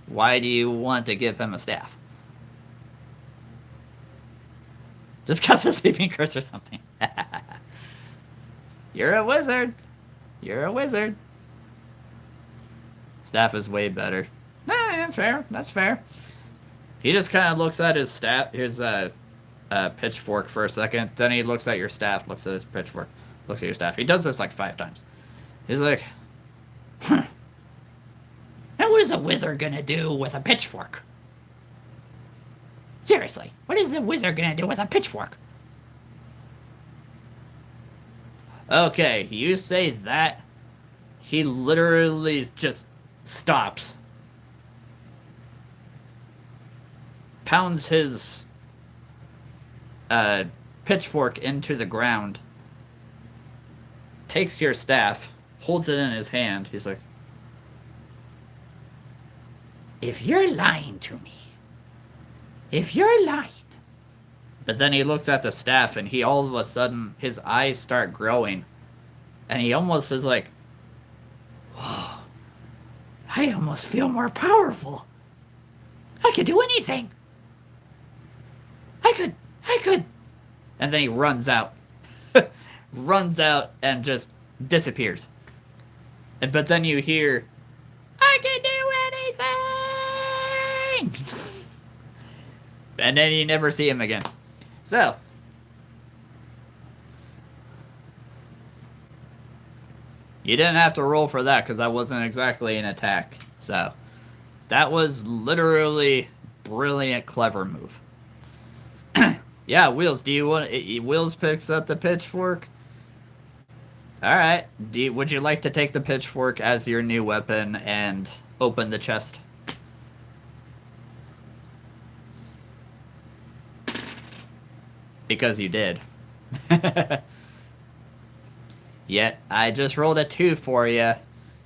why do you want to give him a staff? Just because of sleeping curse or something. You're a wizard. You're a wizard. Staff is way better. Nah, yeah, fair. That's fair. He just kind of looks at his staff, his pitchfork for a second. Then he looks at your staff, looks at his pitchfork, looks at your staff. He does this like 5 times. He's like, Now what is a wizard gonna do with a pitchfork? Seriously, what is a wizard gonna do with a pitchfork? Okay, you say that. He literally just stops. Pounds his pitchfork into the ground. Takes your staff, holds it in his hand. He's like, if you're lying to me, if you're lying. But then he looks at the staff and he all of a sudden, his eyes start growing. And he almost is like, whoa, I almost feel more powerful. I could do anything. I could. And then he runs out. Runs out and just disappears. But then you hear, I can do anything! And then you never see him again. So, you didn't have to roll for that because that wasn't exactly an attack. So, that was literally brilliant, clever move. Yeah, Wheels, do you want... Wheels picks up the pitchfork. Alright. Would you like to take the pitchfork as your new weapon and open the chest? Because you did. Yet, I just rolled a 2 for you.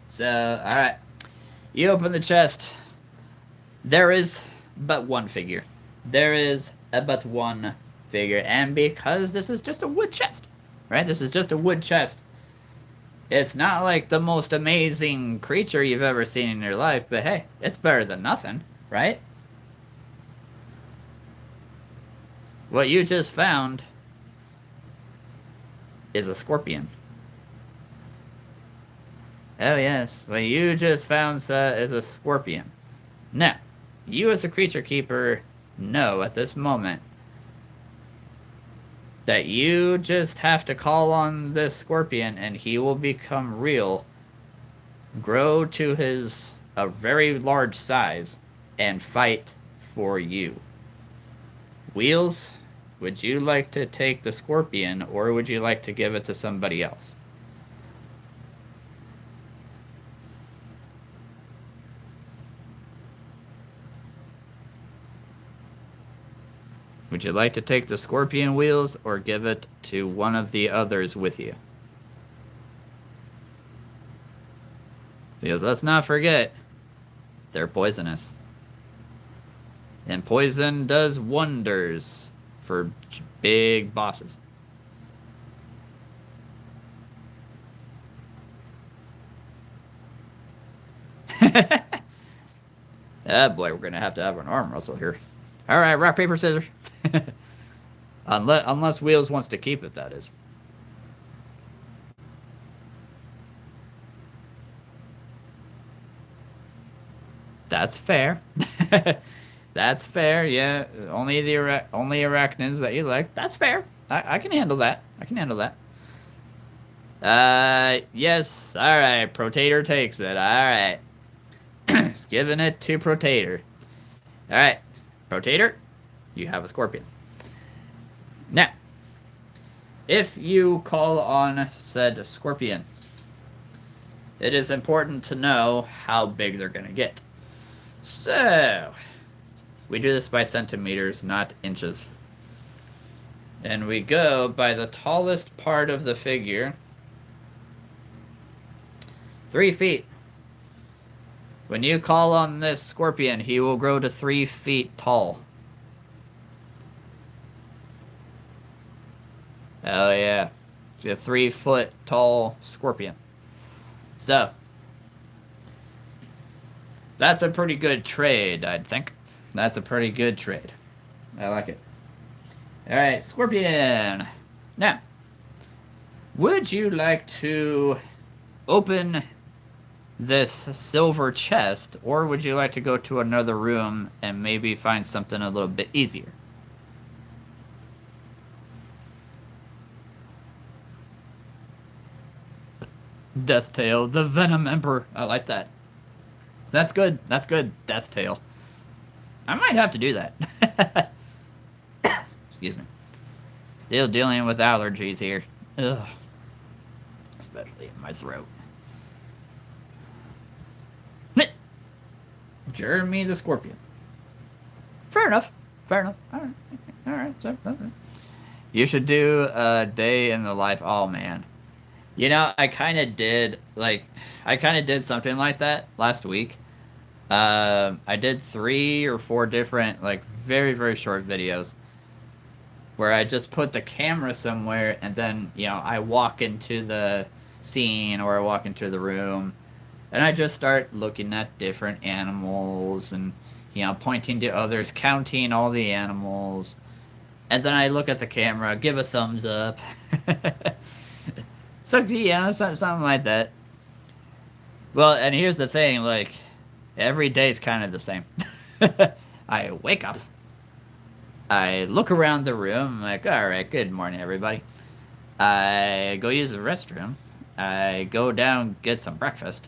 So, alright. You open the chest. There is but one figure. There is but one figure. And because this is just a wood chest, right? This is just a wood chest. It's not like the most amazing creature you've ever seen in your life, but hey, it's better than nothing, right? What you just found is a scorpion. Oh yes, what you just found is a scorpion. Now, you as a creature keeper know at this moment that you just have to call on this scorpion and he will become real, grow to a very large size, and fight for you. Wheels, would you like to take the scorpion, or would you like to give it to somebody else? Would you like to take the scorpion, Wheels, or give it to one of the others with you? Because let's not forget, they're poisonous. And poison does wonders for big bosses. Ah, boy, we're going to have an arm wrestle here. All right, rock, paper, scissors. Unless Wheels wants to keep it, that is. That's fair. That's fair. Yeah, only arachnids that you like. That's fair. I can handle that. I can handle that. Yes. All right. Protator takes it. All right. He's giving it to Protator. All right, Protator, you have a scorpion. Now, if you call on said scorpion, it is important to know how big they're going to get. So, we do this by centimeters, not inches. And we go by the tallest part of the figure, 3 feet. When you call on this scorpion, he will grow to 3 feet tall. Oh yeah, it's a 3 foot tall scorpion. So, that's a pretty good trade, I'd think. That's a pretty good trade. I like it. Alright, scorpion. Now, would you like to open this silver chest, or would you like to go to another room and maybe find something a little bit easier? Deathtail, the Venom Emperor. I like that. That's good. That's good. Deathtail. I might have to do that. Excuse me. Still dealing with allergies here. Ugh. Especially in my throat. Jeremy the Scorpion. Fair enough. Fair enough. Alright. Alright. You should do a day in the life. Oh, man. You know, I kind of did something like that last week. I did 3 or 4 different, like, very, very short videos where I just put the camera somewhere and then, you know, I walk into the scene or I walk into the room and I just start looking at different animals and, you know, pointing to others, counting all the animals. And then I look at the camera, give a thumbs up. So, yeah, something like that. Well, and here's the thing, like, every day's kind of the same. I wake up. I look around the room. I'm like, all right, good morning, everybody. I go use the restroom. I go down, get some breakfast.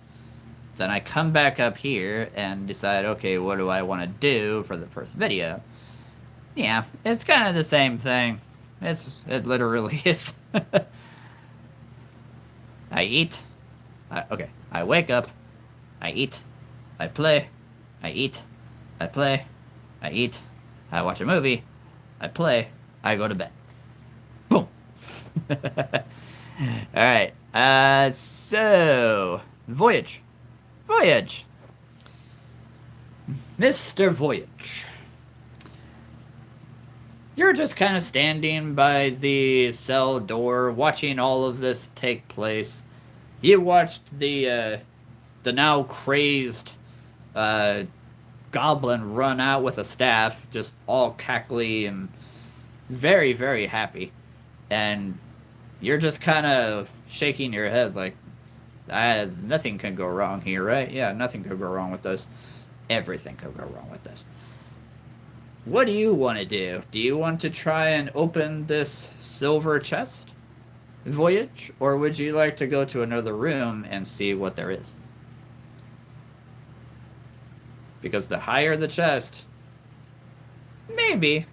Then I come back up here and decide, okay, what do I want to do for the first video? Yeah, it's kind of the same thing. It literally is. I eat. I wake up. I eat. I play. I eat. I play. I eat. I watch a movie. I play. I go to bed. Boom. Alright. So... Voyage. Voyage. Mr. Voyage. You're just kind of standing by the cell door, watching all of this take place. You watched the now crazed goblin run out with a staff, just all cackly and very, very happy. And you're just kind of shaking your head like, nothing can go wrong here, right? Yeah, nothing could go wrong with this. Everything could go wrong with this. What do you want to do? Do you want to try and open this silver chest, Voyage? Or would you like to go to another room and see what there is? Because the higher the chest, maybe,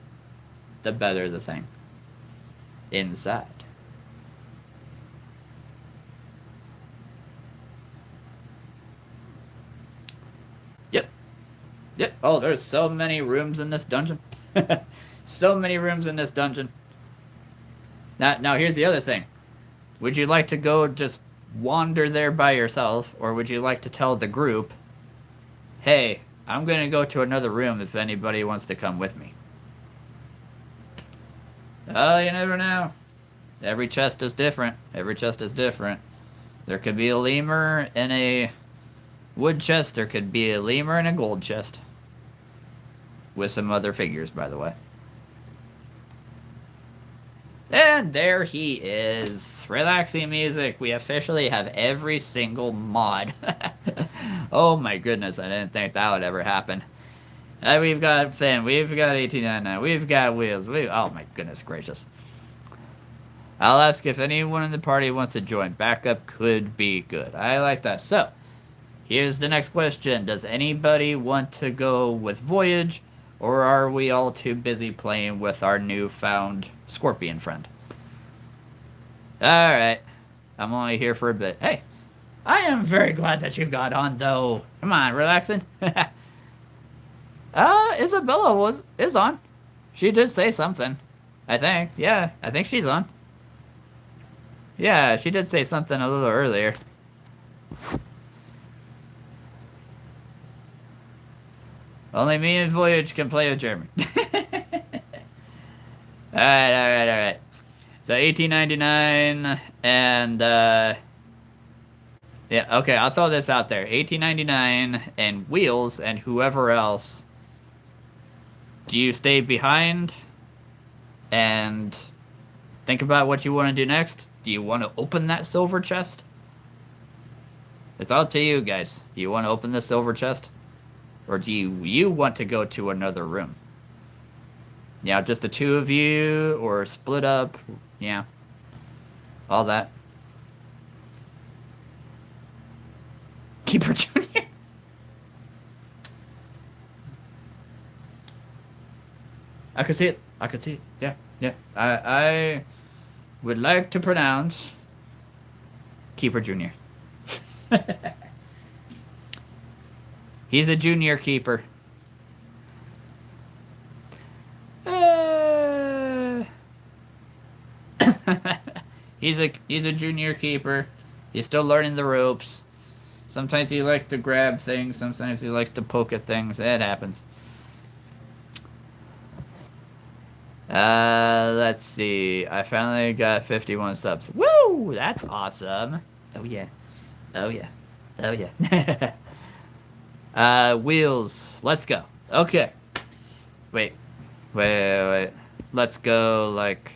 the better the thing inside. Yep. Yep. Oh, there's so many rooms in this dungeon. So many rooms in this dungeon. Now here's the other thing. Would you like to go just wander there by yourself, or would you like to tell the group, hey, I'm going to go to another room if anybody wants to come with me? Oh, you never know. Every chest is different. Every chest is different. There could be a lemur in a wood chest. There could be a lemur in a gold chest. With some other figures, by the way. And there he is. Relaxing music. We officially have every single mod. Oh my goodness, I didn't think that would ever happen. We've got Finn, we've got 1899, we've got Wheels, oh my goodness gracious. I'll ask if anyone in the party wants to join. Backup could be good. I like that. So, here's the next question. Does anybody want to go with Voyage, or are we all too busy playing with our newfound scorpion friend? Alright. I'm only here for a bit. Hey, I am very glad that you got on, though. Come on, relaxing. Isabella is on. She did say something. I think. Yeah, I think she's on. Yeah, she did say something a little earlier. Only me and Voyage can play with Jeremy. Alright. So 1899 and yeah, okay, I'll throw this out there. 1899 and Wheels and whoever else. Do you stay behind and think about what you want to do next? Do you want to open that silver chest? It's up to you guys. Do you want to open the silver chest? Or do you want to go to another room? Yeah, just the two of you, or split up, yeah. All that. Keeper Junior. I could see it. Yeah. I would like to pronounce Keeper Junior. He's a junior keeper. He's a junior keeper. He's still learning the ropes. Sometimes he likes to grab things. Sometimes he likes to poke at things. It happens. Let's see. I finally got 51 subs. Woo! That's awesome. Oh yeah. Wheels. Let's go. Okay. Wait. Let's go like...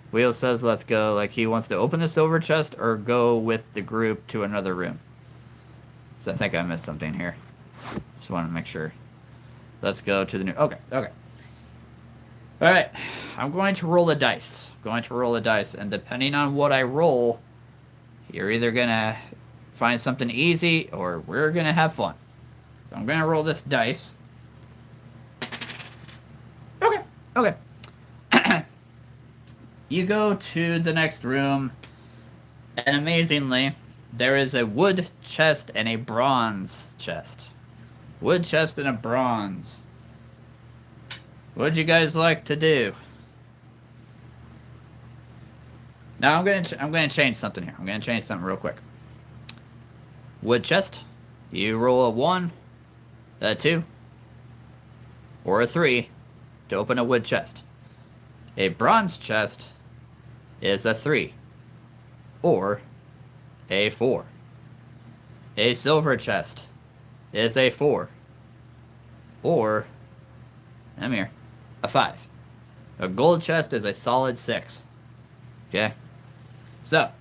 Wheels says let's go like he wants to open the silver chest or go with the group to another room. So I think I missed something here. Just want to make sure. Let's go to the new... Okay. Alright. I'm going to roll a dice. And depending on what I roll, you're either going to find something easy or we're going to have fun. So I'm going to roll this dice. Okay. You go to the next room, and amazingly, there is a wood chest and a bronze chest. Wood chest and a bronze. What'd you guys like to do? Now I'm gonna change something here. I'm gonna change something real quick. Wood chest. You roll a 1, a 2, or a 3 to open a wood chest. A bronze chest is a 3 or a 4. A silver chest is a 4 or, come here, a 5. A gold chest is a solid 6. Okay? So,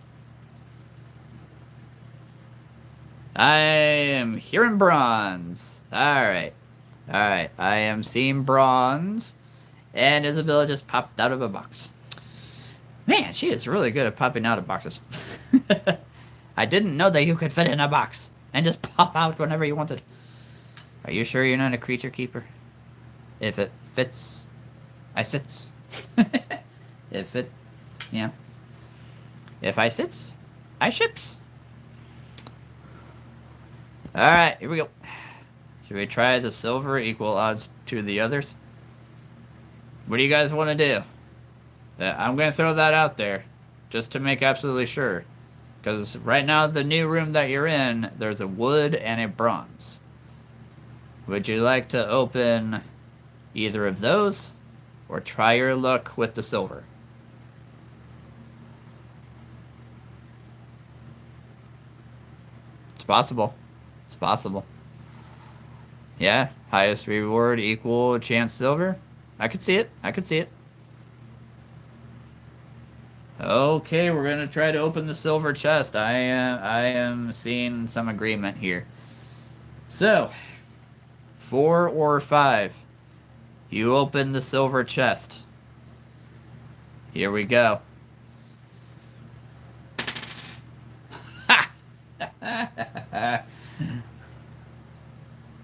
I am hearing bronze. Alright. I am seeing bronze. And Isabella just popped out of a box. Man, she is really good at popping out of boxes. I didn't know that you could fit in a box. and just pop out whenever you wanted. Are you sure you're not a creature keeper? If it fits, I sits. If it, yeah. If I sits, I ships. Alright, here we go. Should we try the silver equal odds to the others? What do you guys want to do? I'm going to throw that out there, just to make absolutely sure. Because right now, the new room that you're in, there's a wood and a bronze. Would you like to open either of those, or try your luck with the silver? It's possible. It's possible. Yeah, highest reward equal chance silver. I could see it. I could see it. Okay, we're gonna try to open the silver chest. I am seeing some agreement here. So, 4 or 5. You open the silver chest. Here we go. Ha!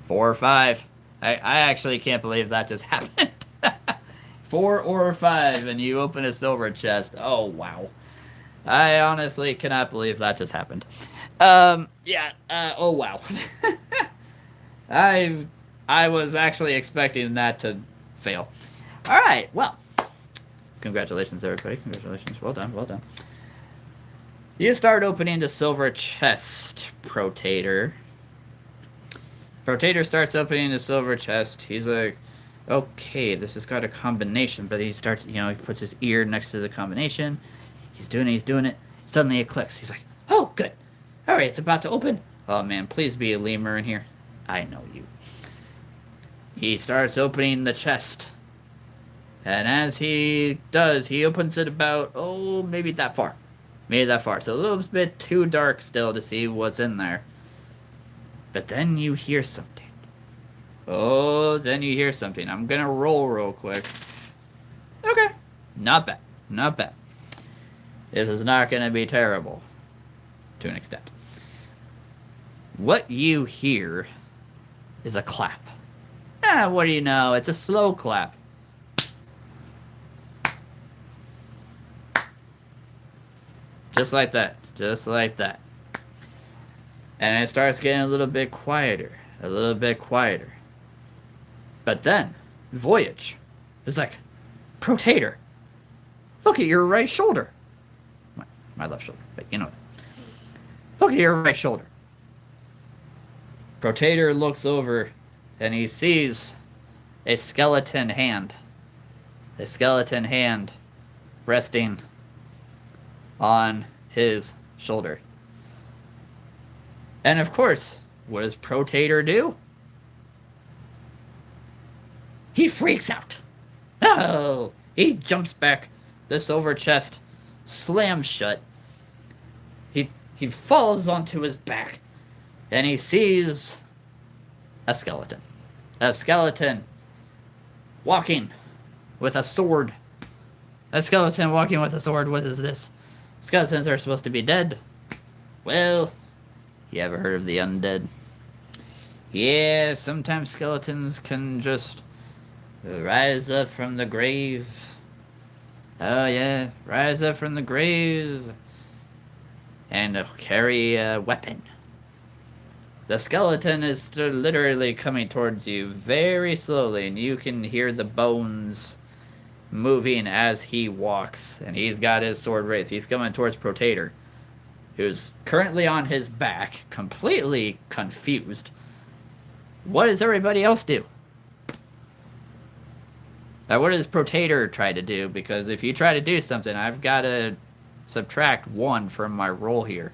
4 or 5. I actually can't believe that just happened. 4 or 5, and you open a silver chest. Oh, wow. I honestly cannot believe that just happened. Yeah, oh, wow. I was actually expecting that to fail. Alright, well. Congratulations, everybody. Congratulations. Well done, well done. You start opening the silver chest, Protator. Protator starts opening the silver chest. He's like, okay, this has got a combination, but he starts, you know, he puts his ear next to the combination. He's doing it. Suddenly it clicks. He's like, oh, good. All right, it's about to open. Oh, man, please be a lemur in here. I know you. He starts opening the chest. And as he does, he opens it about, oh, maybe that far. Maybe that far. So a little bit too dark still to see what's in there. But then you hear something. Oh, then you hear something. I'm gonna roll real quick. Okay. Not bad. Not bad. This is not gonna be terrible. To an extent. What you hear is a clap. What do you know? It's a slow clap. Just like that. Just like that. And it starts getting a little bit quieter. A little bit quieter. But then, Voyage is like, Protator, look at your right shoulder. My left shoulder, but you know what. Look at your right shoulder. Protator looks over and he sees a skeleton hand. A skeleton hand resting on his shoulder. And of course, what does Protator do? He freaks out. Oh! He jumps back. The silver chest slams shut. He falls onto his back. And he sees a skeleton. A skeleton walking with a sword. A skeleton walking with a sword. What is this? Skeletons are supposed to be dead. Well, you ever heard of the undead? Yeah, sometimes skeletons can just rise up from the grave. Oh yeah, rise up from the grave and carry a weapon. The skeleton is literally coming towards you very slowly, and you can hear the bones moving as he walks, and he's got his sword raised. He's coming towards Protator, who's currently on his back, completely confused. What does everybody else do? Now, what does Protator try to do? Because if you try to do something, I've got to subtract 1 from my roll here.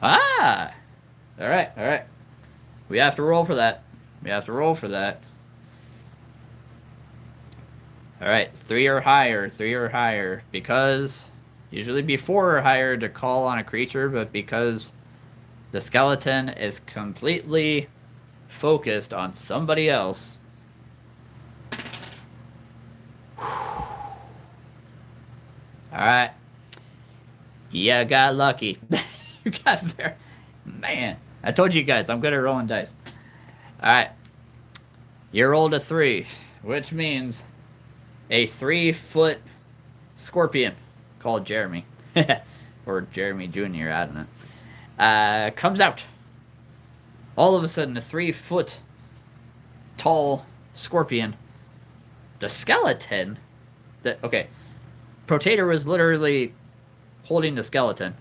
Ah! Alright, alright. We have to roll for that. We have to roll for that. Alright, 3 or higher, 3 or higher. Because, usually be 4 or higher to call on a creature, but because the skeleton is completely focused on somebody else. Alright. Yeah, got lucky. You got very... Man, I told you guys, I'm good at rolling dice. Alright. You rolled a 3, which means a 3-foot scorpion called Jeremy. Or Jeremy Jr., I don't know. Comes out. All of a sudden, a 3-foot tall scorpion. The skeleton... Okay. Potato was literally holding the skeleton.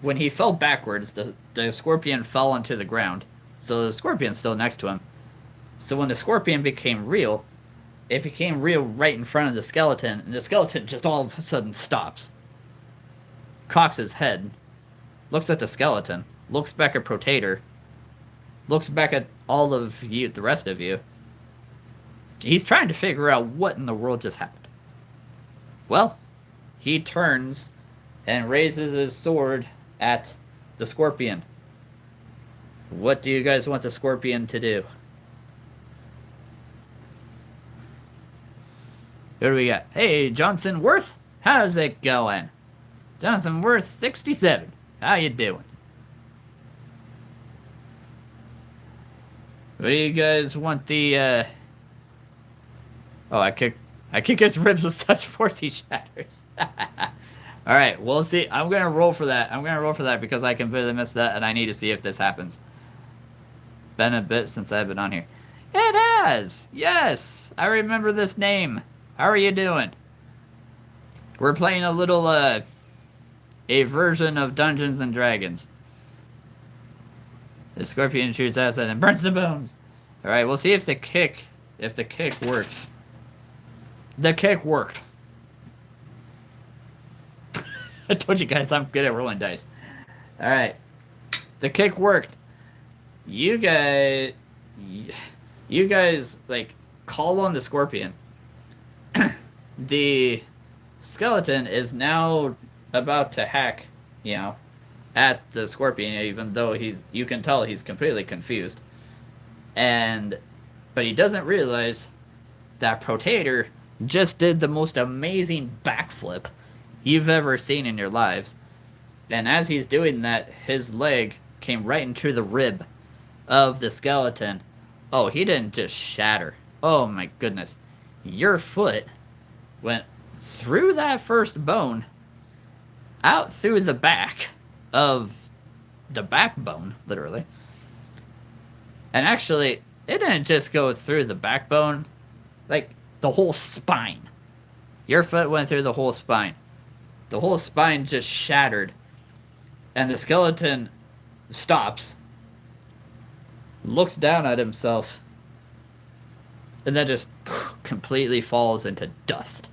When he fell backwards, the scorpion fell onto the ground. So the scorpion's still next to him. So when the scorpion became real, it became real right in front of the skeleton, and the skeleton just all of a sudden stops. Cocks his head, looks at the skeleton, looks back at Potato, looks back at all of you, the rest of you. He's trying to figure out what in the world just happened. Well, he turns and raises his sword at the scorpion. What do you guys want the scorpion to do? Who do we got? Hey, Johnson Worth, how's it going? Jonathan Worth, 67. How you doing? What do you guys want the, Oh, I kick his ribs with such force he shatters. Alright, we'll see. I'm gonna roll for that. I'm gonna roll for that because I completely missed that and I need to see if this happens. Been a bit since I've been on here. It has! Yes! I remember this name. How are you doing? We're playing a little, a version of Dungeons and Dragons. The scorpion shoots acid and burns the bones. Alright, we'll see if the kick works. The kick worked. I told you guys I'm good at rolling dice. Alright. The kick worked. You guys, like, call on the scorpion. The skeleton is now about to hack, at the scorpion, even though you can tell he's completely confused. But he doesn't realize that Potato just did the most amazing backflip you've ever seen in your lives. And as he's doing that, his leg came right into the rib of the skeleton. Oh, he didn't just shatter. Oh my goodness. Your foot went through that first bone, out through the back of the backbone, literally. And actually, it didn't just go through the backbone, like the whole spine. Your foot went through the whole spine. The whole spine just shattered. And the skeleton stops, looks down at himself, and then just completely falls into dust.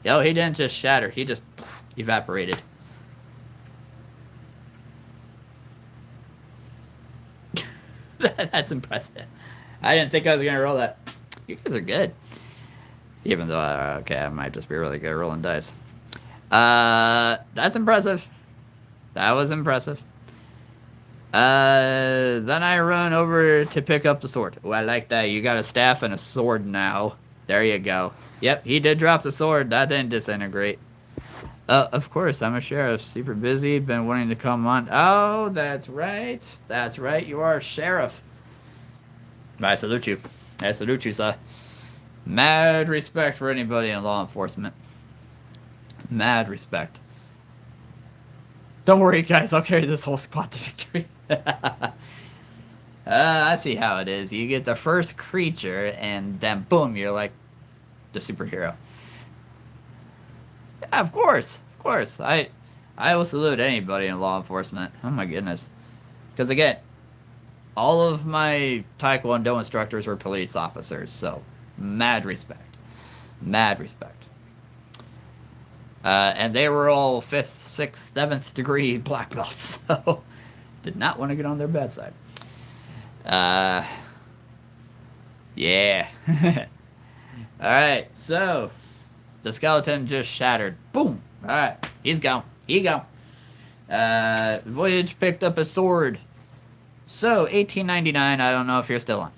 Yo, he didn't just shatter, he just evaporated. That's impressive. I didn't think I was going to roll that. You guys are good. Even though, I might just be really good at rolling dice. That's impressive. That was impressive. Then I run over to pick up the sword. Oh, I like that. You got a staff and a sword now. There you go. Yep, he did drop the sword. That didn't disintegrate. Of course, I'm a sheriff. Super busy. Been wanting to come on. Oh, that's right. That's right. You are a sheriff. I salute you. I salute you, sir. Mad respect for anybody in law enforcement. Mad respect. Don't worry, guys. I'll carry this whole squad to victory. I see how it is. You get the first creature, and then boom, you're like the superhero. Yeah, of course. Of course. I will salute anybody in law enforcement. Oh my goodness. Because again, all of my Taekwondo instructors were police officers, so mad respect. Mad respect. And they were all 5th, 6th, 7th degree black belts, so did not want to get on their bad side. Yeah. Alright, so the skeleton just shattered. Boom! Alright, he's gone. He gone. Voyage picked up a sword. So, 1899, I don't know if you're still on.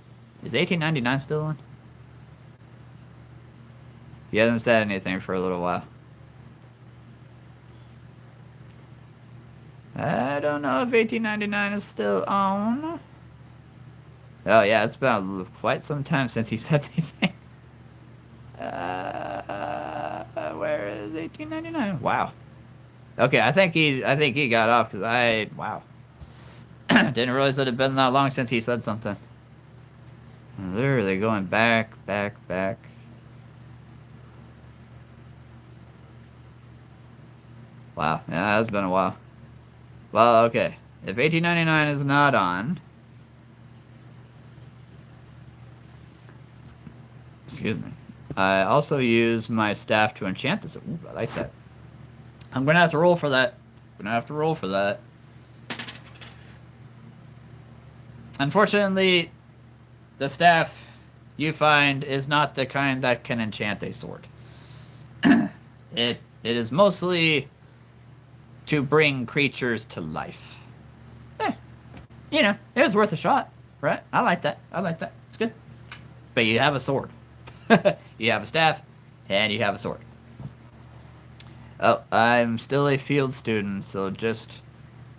Is 1899 still on? He hasn't said anything for a little while. I don't know if 1899 is still on. Oh yeah, it's been quite some time since he said anything. Where is 1899? Wow. Okay, I think he got off because wow. Didn't realize that it had been that long since he said something. Literally going back. Wow, yeah, that's been a while. Well, okay. If 1899 is not on... Excuse me. I also use my staff to enchant this. Ooh, I like that. I'm going to have to roll for that. Unfortunately, the staff you find is not the kind that can enchant a sword. It is mostly to bring creatures to life. You know, it was worth a shot, right? I like that. It's good. But you have a sword. You have a staff, and you have a sword. Oh, I'm still a field student, so just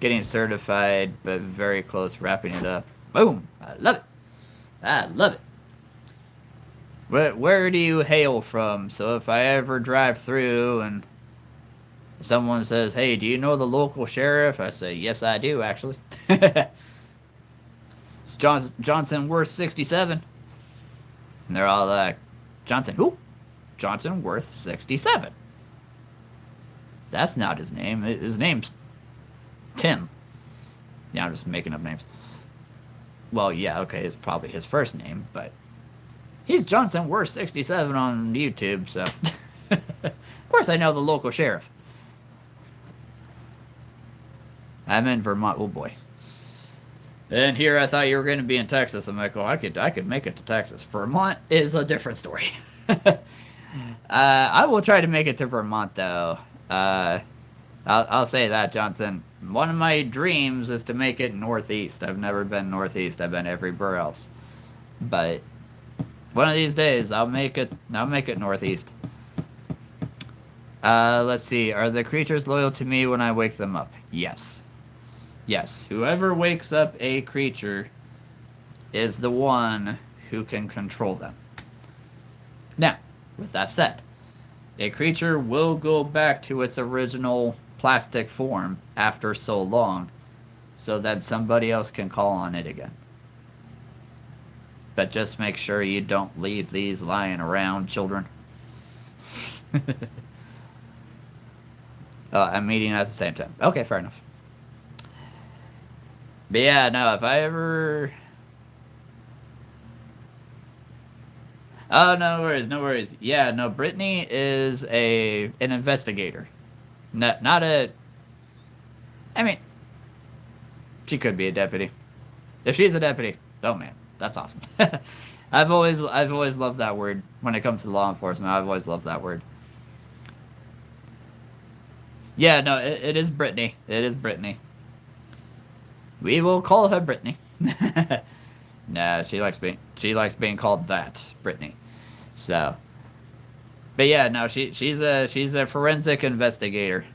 getting certified, but very close wrapping it up. Boom! I love it. Where do you hail from? So if I ever drive through and someone says, "Hey, do you know the local sheriff?" I say, "Yes, I do, actually." It's Johnson Worth 67. And they're all like, "Johnson who?" "Johnson Worth 67. That's not his name. His name's Tim. Yeah, I'm just making up names. Well, yeah, okay, it's probably his first name, but he's Johnson Worth 67 on YouTube, so of course I know the local sheriff. I'm in Vermont. Oh boy. And here I thought you were going to be in Texas. I'm like, oh, I could make it to Texas. Vermont is a different story. I will try to make it to Vermont, though. I'll say that, Johnson. One of my dreams is to make it northeast. I've never been northeast. I've been everywhere else. But one of these days, I'll make it northeast. Let's see. Are the creatures loyal to me when I wake them up? Yes. Yes. Whoever wakes up a creature is the one who can control them. Now, with that said, a creature will go back to its original plastic form after so long, so that somebody else can call on it again. But just make sure you don't leave these lying around, children. I'm eating at the same time. Okay, fair enough. But yeah, no, if I ever... Oh, no worries. Yeah, no, Brittany is an investigator. Not a... I mean, she could be a deputy. If she's a deputy, oh man, that's awesome. I've always loved that word when it comes to law enforcement. I've always loved that word. Yeah, no, it is Brittany. It is Brittany. We will call her Brittany. No, she likes being called that, Brittany. So, but yeah, no, she's a forensic investigator.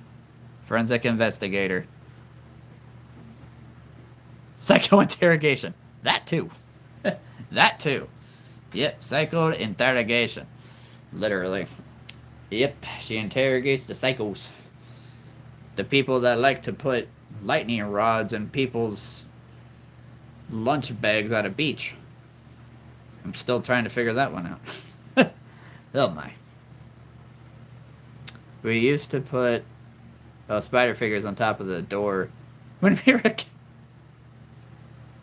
Psycho interrogation. That too. That too. Yep, psycho interrogation. Literally. Yep, she interrogates the psychos. The people that like to put lightning rods in people's lunch bags at a beach. I'm still trying to figure that one out. Oh my. We used to put spider figures on top of the door when we were...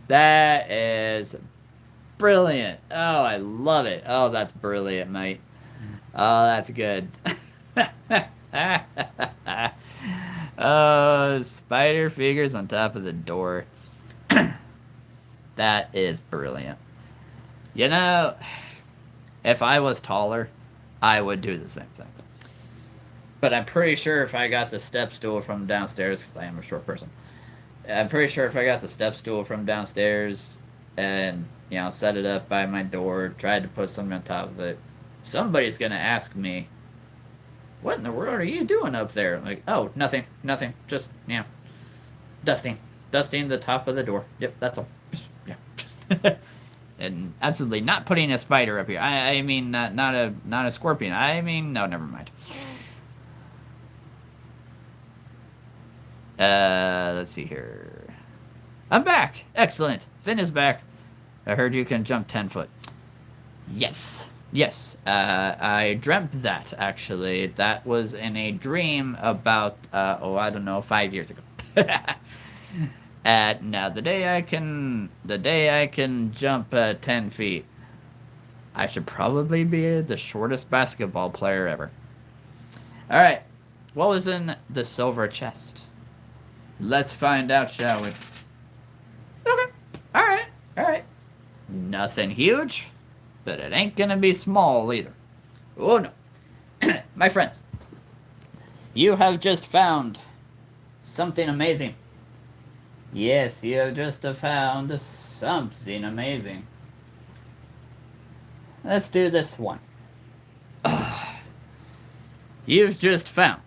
That is brilliant. Oh, I love it. Oh, that's brilliant, mate. Oh, that's good. Oh, spider figures on top of the door. That is brilliant. You know, if I was taller, I would do the same thing. But I'm pretty sure if I got the step stool from downstairs, because I am a short person, I'm pretty sure if I got the step stool from downstairs and, you know, set it up by my door, tried to put something on top of it, somebody's going to ask me, what in the world are you doing up there? I'm like, oh, nothing, just, you know, Dusting the top of the door. Yep, that's all. Yeah. And absolutely not putting a spider up here. I mean, not a scorpion. I mean, no, never mind. Let's see here. I'm back. Excellent. Finn is back. I heard you can jump 10 foot. Yes. Yes. I dreamt that, actually. That was in a dream about, I don't know, 5 years ago. Now the day I can jump 10 feet, I should probably be the shortest basketball player ever. All right, what was in the silver chest? Let's find out, shall we? Okay. All right. All right. Nothing huge, but it ain't gonna be small either. Oh no, my friends, you have just found something amazing. Yes, you have just found something amazing. Let's do this one. You've just found,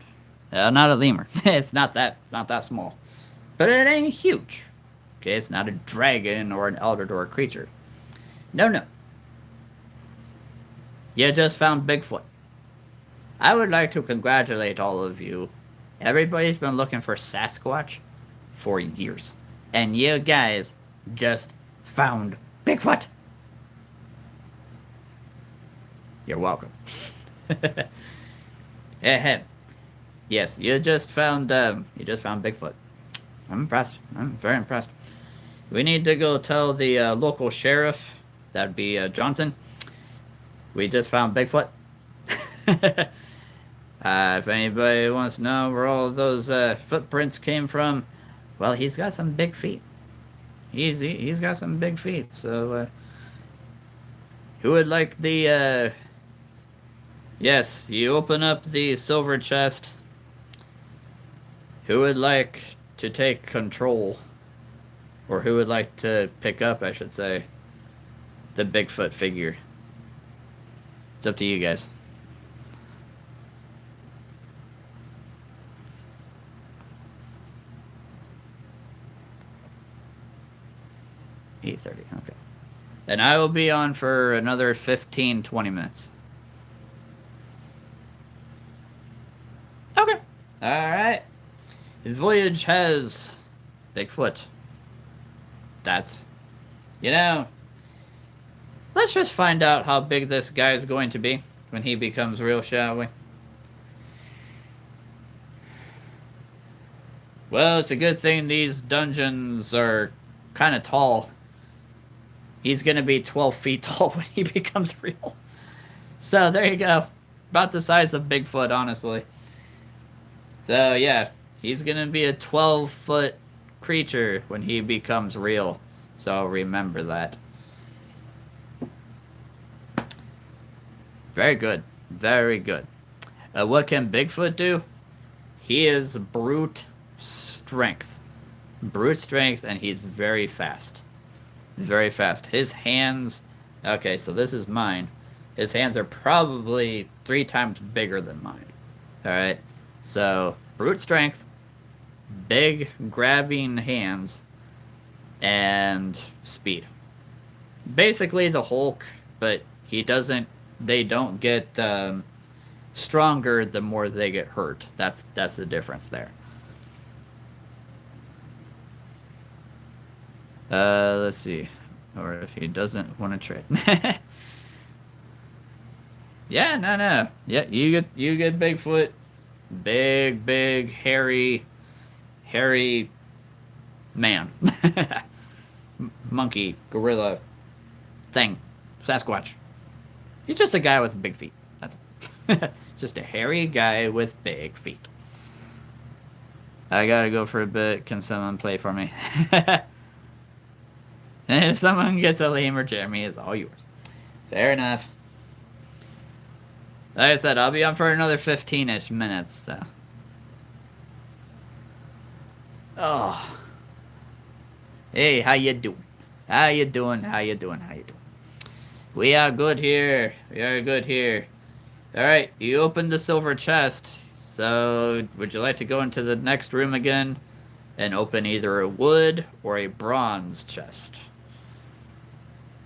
not a lemur. It's not that small, but it ain't huge. Okay, it's not a dragon or an Eldritch creature. No. You just found Bigfoot. I would like to congratulate all of you. Everybody's been looking for Sasquatch for years. And you guys just found Bigfoot. You're welcome. Ahead. Yes, you just found Bigfoot. I'm impressed. I'm very impressed. We need to go tell the local sheriff, that'd be Johnson. We just found Bigfoot. If anybody wants to know where all those footprints came from, well, he's got some big feet. He's got some big feet. So, who would like the? Yes, you open up the silver chest. Who would like to take control, or who would like to pick up, I should say, the Bigfoot figure? It's up to you guys. $8:30, okay. And I will be on for another 15-20 minutes. Okay. Alright. The voyage has Bigfoot. That's, let's just find out how big this guy is going to be when he becomes real, shall we? Well, it's a good thing these dungeons are kind of tall. He's going to be 12 feet tall when he becomes real. So, there you go. About the size of Bigfoot, honestly. So, yeah. He's going to be a 12-foot creature when he becomes real. So, remember that. Very good. Very good. What can Bigfoot do? He is brute strength. Brute strength, and he's very fast. Very fast. His hands... Okay, so this is mine. His hands are probably 3 times bigger than mine. Alright? So, brute strength, big grabbing hands, and speed. Basically the Hulk, but they don't get stronger the more they get hurt. That's the difference there. Let's see. Or if he doesn't want to trade. Yeah, no. Yeah, you get Bigfoot. Big, hairy man. Monkey, gorilla, thing, Sasquatch. He's just a guy with big feet. That's all. Just a hairy guy with big feet. I gotta go for a bit. Can someone play for me? And if someone gets a lemur, Jeremy is all yours. Fair enough. Like I said, I'll be on for another 15-ish minutes, so. Oh. Hey, how you doing? How you doing? We are good here. Alright, you opened the silver chest. So, would you like to go into the next room again? and open either a wood or a bronze chest.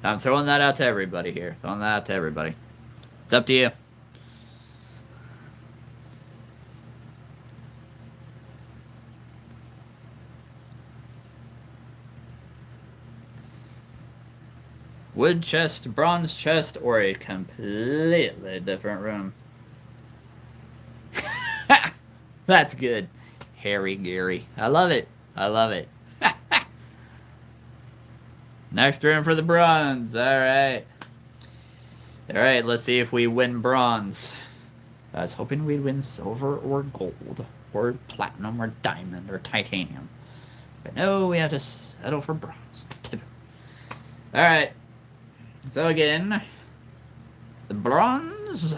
I'm throwing that out to everybody here. Throwing that out to everybody. It's up to you. Wood chest, bronze chest, or a completely different room. That's good. Harry Gary. I love it. I love it. Next room for the bronze. Alright. Alright, let's see if we win bronze. I was hoping we'd win silver or gold, or platinum or diamond or titanium. But no, we have to settle for bronze. Alright. So again, the bronze,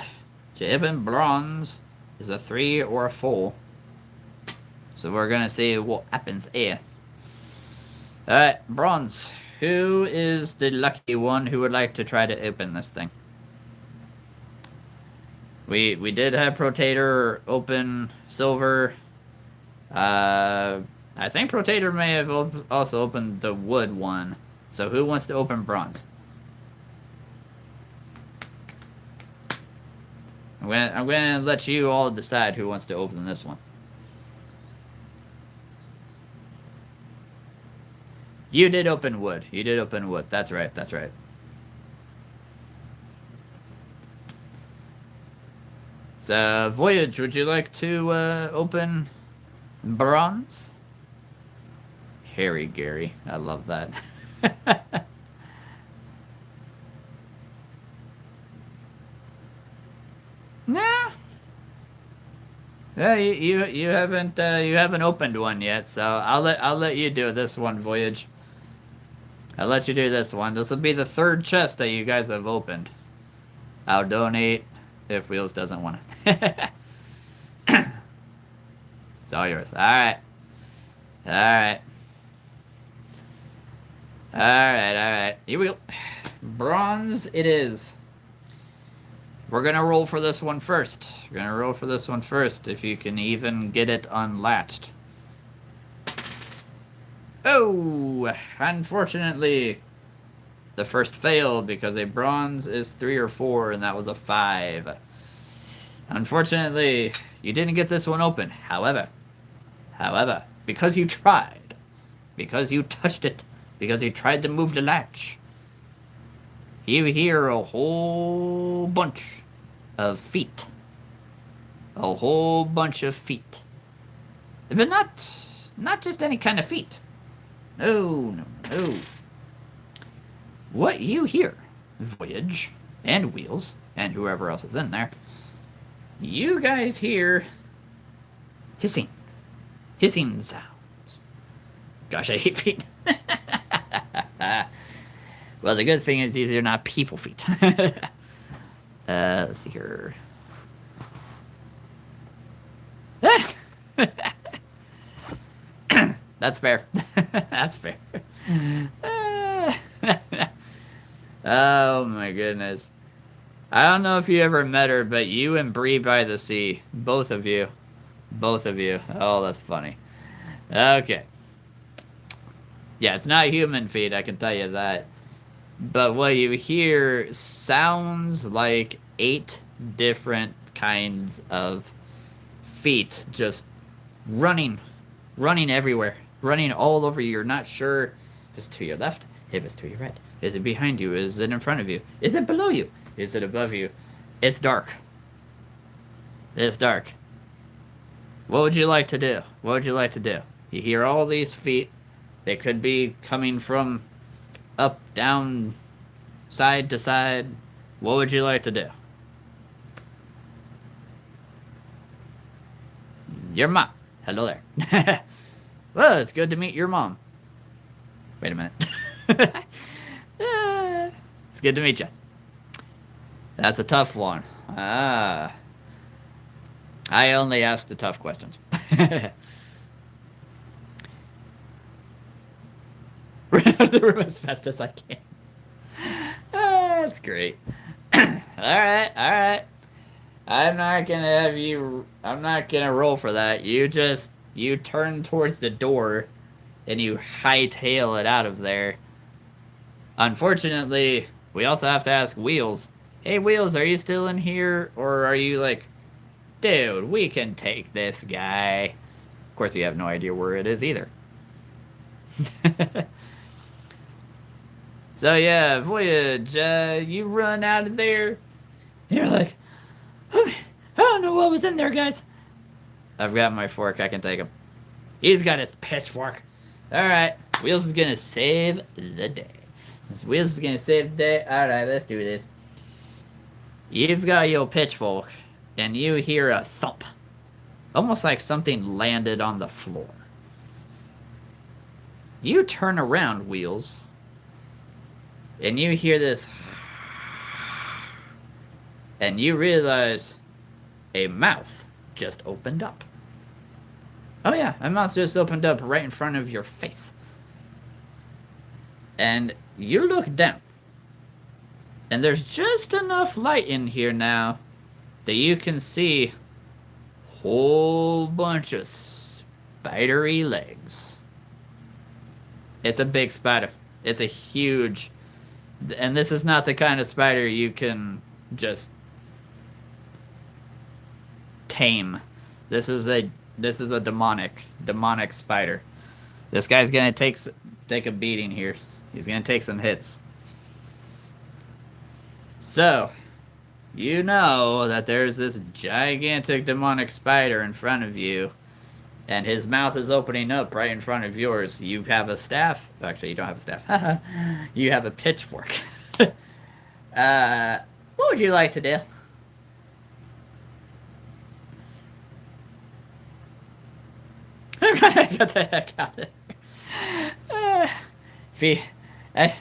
Jibin bronze, is a 3 or a 4. So we're gonna see what happens here. Alright, bronze. Who is the lucky one who would like to try to open this thing? We did have Protator open silver. I think Protator may have also opened the wood one. So who wants to open bronze? I'm gonna let you all decide who wants to open this one. You did open wood. You did open wood. That's right. That's right. So, Voyage, would you like to open bronze? Harry Gary. I love that. Nah. Yeah, you haven't opened one yet, so I'll let you do this one, Voyage. I'll let you do this one. This will be the 3rd chest that you guys have opened. I'll donate if Wheels doesn't want it. It's all yours. Alright. Alright. Alright. Here we go. Bronze it is. We're gonna roll for this one first. We're gonna roll for this one first, if you can even get it unlatched. Oh! Unfortunately, the first failed because a bronze is 3 or 4, and that was a 5. Unfortunately, you didn't get this one open. However, because you tried, because you touched it, because you tried to move the latch, you hear a whole bunch of feet. A whole bunch of feet. But not just any kind of feet. No. What you hear, Voyage, and Wheels, and whoever else is in there, you guys hear hissing sounds. Gosh, I hate feet. Well, the good thing is these are not people feet. Let's see here. That's fair. That's fair. Oh my goodness. I don't know if you ever met her, but you and Bree by the Sea. Both of you. Oh, that's funny. Okay. Yeah, it's not human feet, I can tell you that. But what you hear sounds like 8 different kinds of feet just running everywhere, running all over you. You're not sure if it's to your left, if it's to your right. Is it behind you? Is it in front of you? Is it below you? Is it above you? It's dark. It's dark. What would you like to do? What would you like to do? You hear all these feet. They could be coming from up, down, side to side. What would you like to do? Your mom. Hello there. Well, it's good to meet your mom. Wait a minute. It's good to meet you. That's a tough one. I only ask the tough questions. Run out of the room as fast as I can. That's great. Alright. I'm not gonna roll for that. You just You turn towards the door and you hightail it out of there. Unfortunately, we also have to ask Wheels. Hey, Wheels, are you still in here? Or are you like, dude, we can take this guy? Of course, you have no idea where it is either. So, yeah, Voyage, you run out of there. You're like, I don't know what was in there, guys. I've got my fork. I can take him. He's got his pitchfork. Alright, Wheels is gonna save the day. Wheels is gonna save the day. Alright, let's do this. You've got your pitchfork, and you hear a thump. Almost like something landed on the floor. You turn around, Wheels, and you hear this, and you realize a mouth just opened up. Oh yeah, a mouth just opened up right in front of your face. And you look down, and there's just enough light in here now that you can see a whole bunch of spidery legs. It's a big spider. It's a huge, and this is not the kind of spider you can just tame. This is a demonic spider. This guy's gonna take a beating here. He's gonna take some hits. So, you know that there's this gigantic demonic spider in front of you, and his mouth is opening up right in front of yours. You have a staff. Actually, you don't have a staff. You have a pitchfork. What would you like to do? I'm gonna get the heck out of there.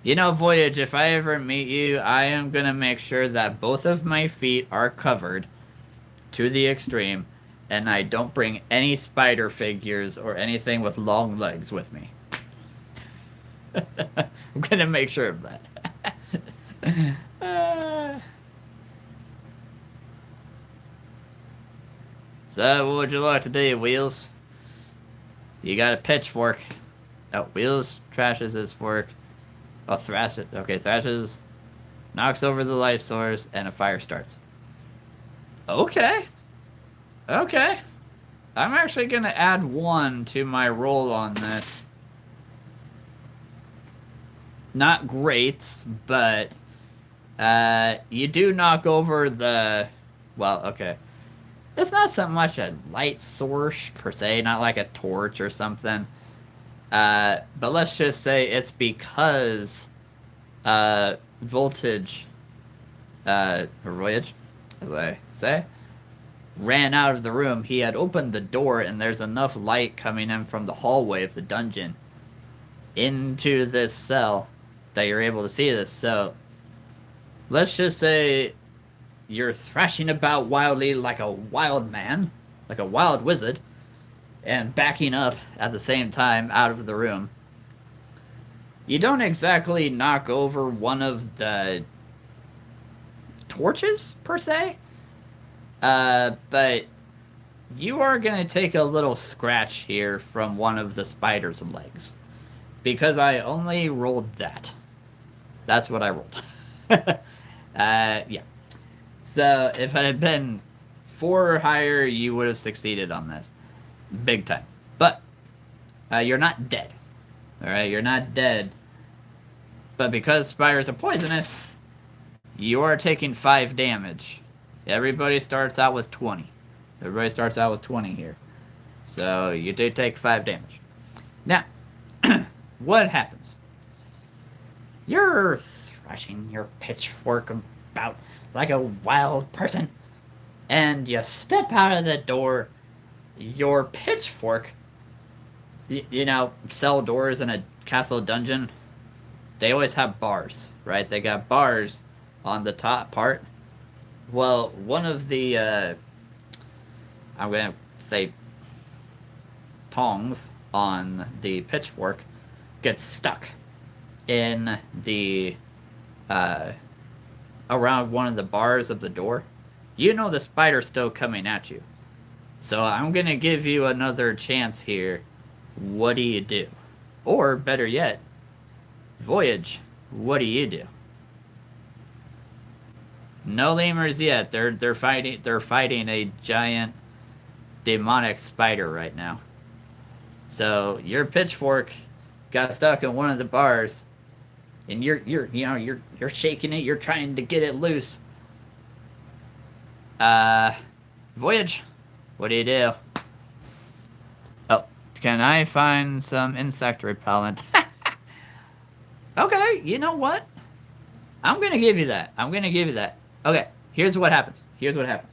You know, Voyage, if I ever meet you, I am gonna make sure that both of my feet are covered to the extreme, and I don't bring any spider figures or anything with long legs with me. I'm gonna make sure of that. So, what would you like to do, Wheels? You got a pitchfork. Oh, Wheels trashes his fork. Oh, thrashes. Okay, thrashes. Knocks over the light source, and a fire starts. Okay. Okay. I'm actually going to add 1 to my roll on this. Not great, but you do knock over the... Well, okay. It's not so much a light source, per se, not like a torch or something. But let's just say it's because Voltage, or Voyage, as I say, ran out of the room. He had opened the door, and there's enough light coming in from the hallway of the dungeon into this cell that you're able to see this. So, let's just say you're thrashing about wildly like a wild man, like a wild wizard, and backing up at the same time out of the room. You don't exactly knock over one of the torches, per se, but you are going to take a little scratch here from one of the spider's legs. Because I only rolled that. That's what I rolled. Yeah. So, if it had been 4 or higher, you would have succeeded on this. Big time. But, you're not dead. Alright, you're not dead. But because spiders are poisonous, you are taking 5 damage. Everybody starts out with 20. Everybody starts out with 20 here. So, you do take 5 damage. Now, what happens? You're thrashing your pitchfork about like a wild person, and you step out of the door. Your pitchfork, you know, cell doors in a castle dungeon, they always have bars, right? They got bars on the top part. Well, one of the, I'm going to say tongs on the pitchfork gets stuck in the, around one of the bars of the door. You know the spider's still coming at you. So I'm gonna give you another chance here. What do you do? Or better yet, Voyage, what do you do? No lemurs yet. They're fighting a giant demonic spider right now. So your pitchfork got stuck in one of the bars, and you're shaking it. You're trying to get it loose. Voyage, what do you do? Oh, can I find some insect repellent? Okay, you know what? I'm gonna give you that. I'm gonna give you that. Okay, here's what happens. Here's what happens.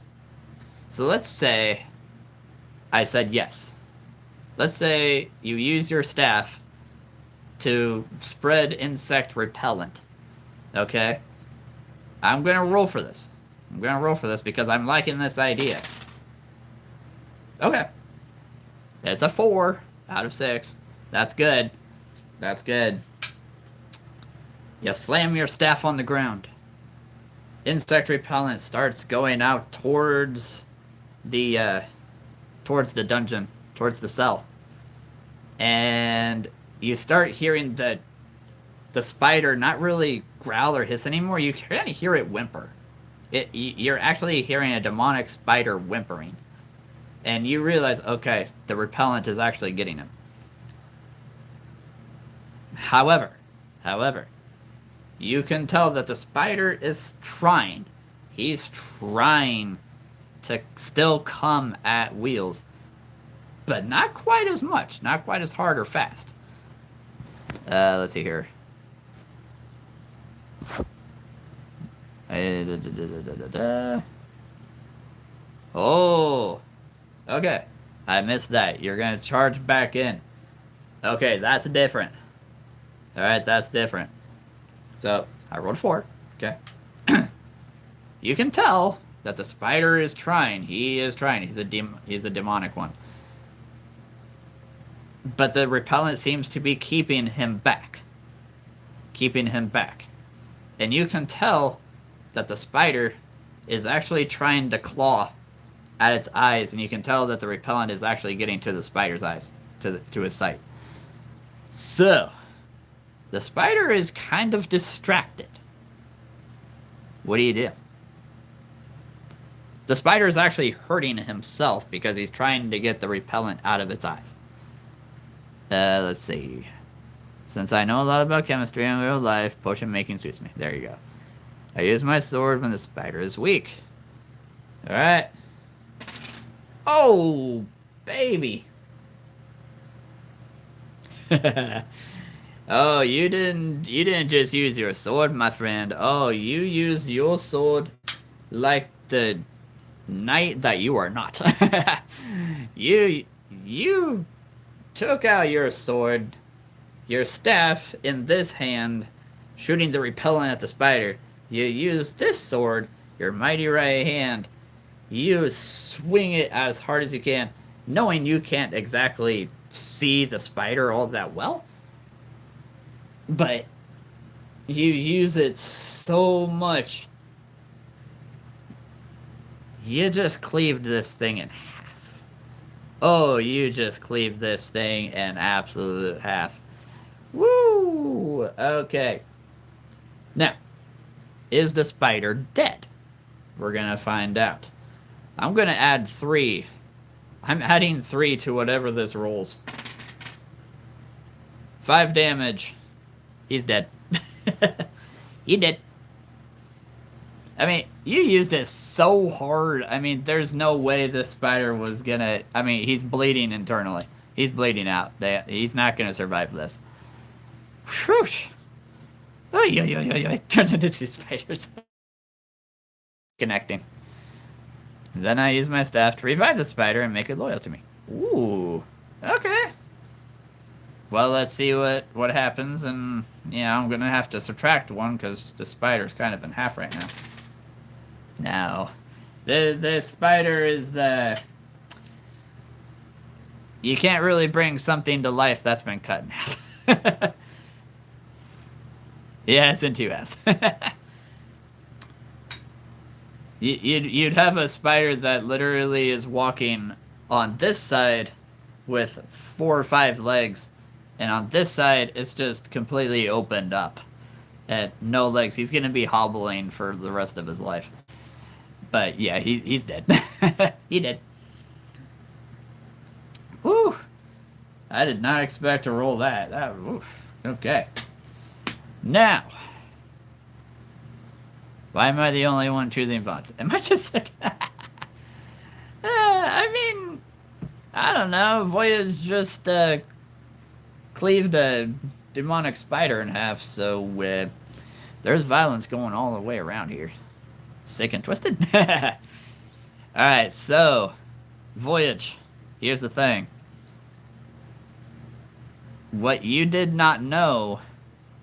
So let's say I said yes. Let's say you use your staff to spread insect repellent. Okay? I'm gonna roll for this. I'm gonna roll for this because I'm liking this idea. Okay. It's a 4 out of 6. That's good. That's good. You slam your staff on the ground. Insect repellent starts going out towards the dungeon, towards the cell. And you start hearing the spider not really growl or hiss anymore. You kind of hear it whimper. You're actually hearing a demonic spider whimpering. And you realize, okay, the repellent is actually getting him. However, you can tell that the spider is trying. He's trying to still come at Wheels, but not quite as much, not quite as hard or fast. Let's see here. Oh, okay. I missed that. You're gonna charge back in. Okay, that's different. All right, that's different. So I rolled a 4. Okay. You can tell that the spider is trying. He is trying. He's a demonic one. But the repellent seems to be keeping him back. Keeping him back. And you can tell that the spider is actually trying to claw at its eyes, and you can tell that the repellent is actually getting to the spider's eyes, to his sight. So, the spider is kind of distracted. What do you do? The spider is actually hurting himself because he's trying to get the repellent out of its eyes. Let's see. Since I know a lot about chemistry in real life, potion making suits me. There you go. I use my sword when the spider is weak. Alright. Oh, baby. Oh, you didn't just use your sword, my friend. Oh, you used your sword like the knight that you are not. You took out your sword, your staff in this hand, shooting the repellent at the spider. You use this sword, your mighty right hand. You swing it as hard as you can, knowing you can't exactly see the spider all that well. But you use it so much. You just cleaved this thing in half. Oh, you just cleaved this thing in absolute half. Woo! Okay. Now, is the spider dead? We're gonna find out. I'm gonna add 3. I'm adding 3 to whatever this rolls. 5 damage. He's dead. He did. I mean, you used it so hard. I mean, there's no way this spider was gonna... I mean, he's bleeding internally. He's bleeding out. He's not gonna survive this. Whew. Oh, turns into 2 spiders. Connecting. Then I use my staff to revive the spider and make it loyal to me. Ooh. Okay. Well, let's see what happens, and yeah, I'm gonna have to subtract 1 because the spider's kind of in half right now. Now, the spider is you can't really bring something to life that's been cut in half. Yeah, it's in 2 halves. You'd have a spider that literally is walking on this side with 4 or 5 legs, and on this side it's just completely opened up and no legs. He's gonna be hobbling for the rest of his life. But yeah, he's dead. He did. Woo! I did not expect to roll that. Oof. Okay. Now, why am I the only one choosing fonts? Am I just like... I mean, I don't know. Voyage just cleaved a demonic spider in half, so there's violence going all the way around here. Sick and twisted. Alright, so, Voyage. Here's the thing. What you did not know,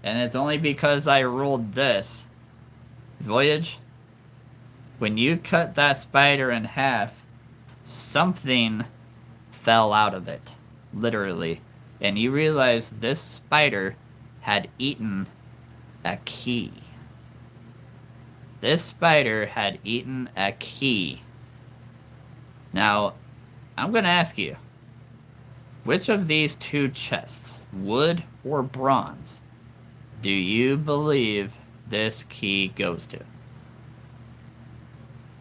and it's only because I rolled this, Voyage, when you cut that spider in half, something fell out of it, literally, and you realize this spider had eaten a key. This spider had eaten a key. Now, I'm gonna ask you, which of these 2 chests, wood or bronze, do you believe this key goes to?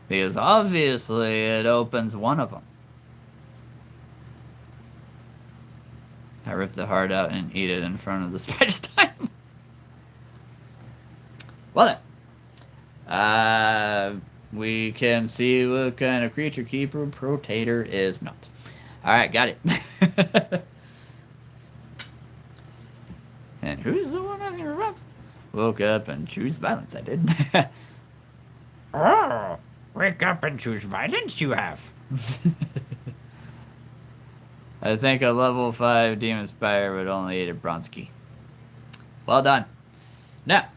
Because obviously it opens one of them. I rip the heart out and eat it in front of the spider's time. Well then. We can see what kind of creature keeper Protator is not. Alright, got it. And who's the one on your runs? Woke up and choose violence, I did. Oh, wake up and choose violence you have. I think a level 5 Demon Spire would only eat a bronze key. Well done. Now,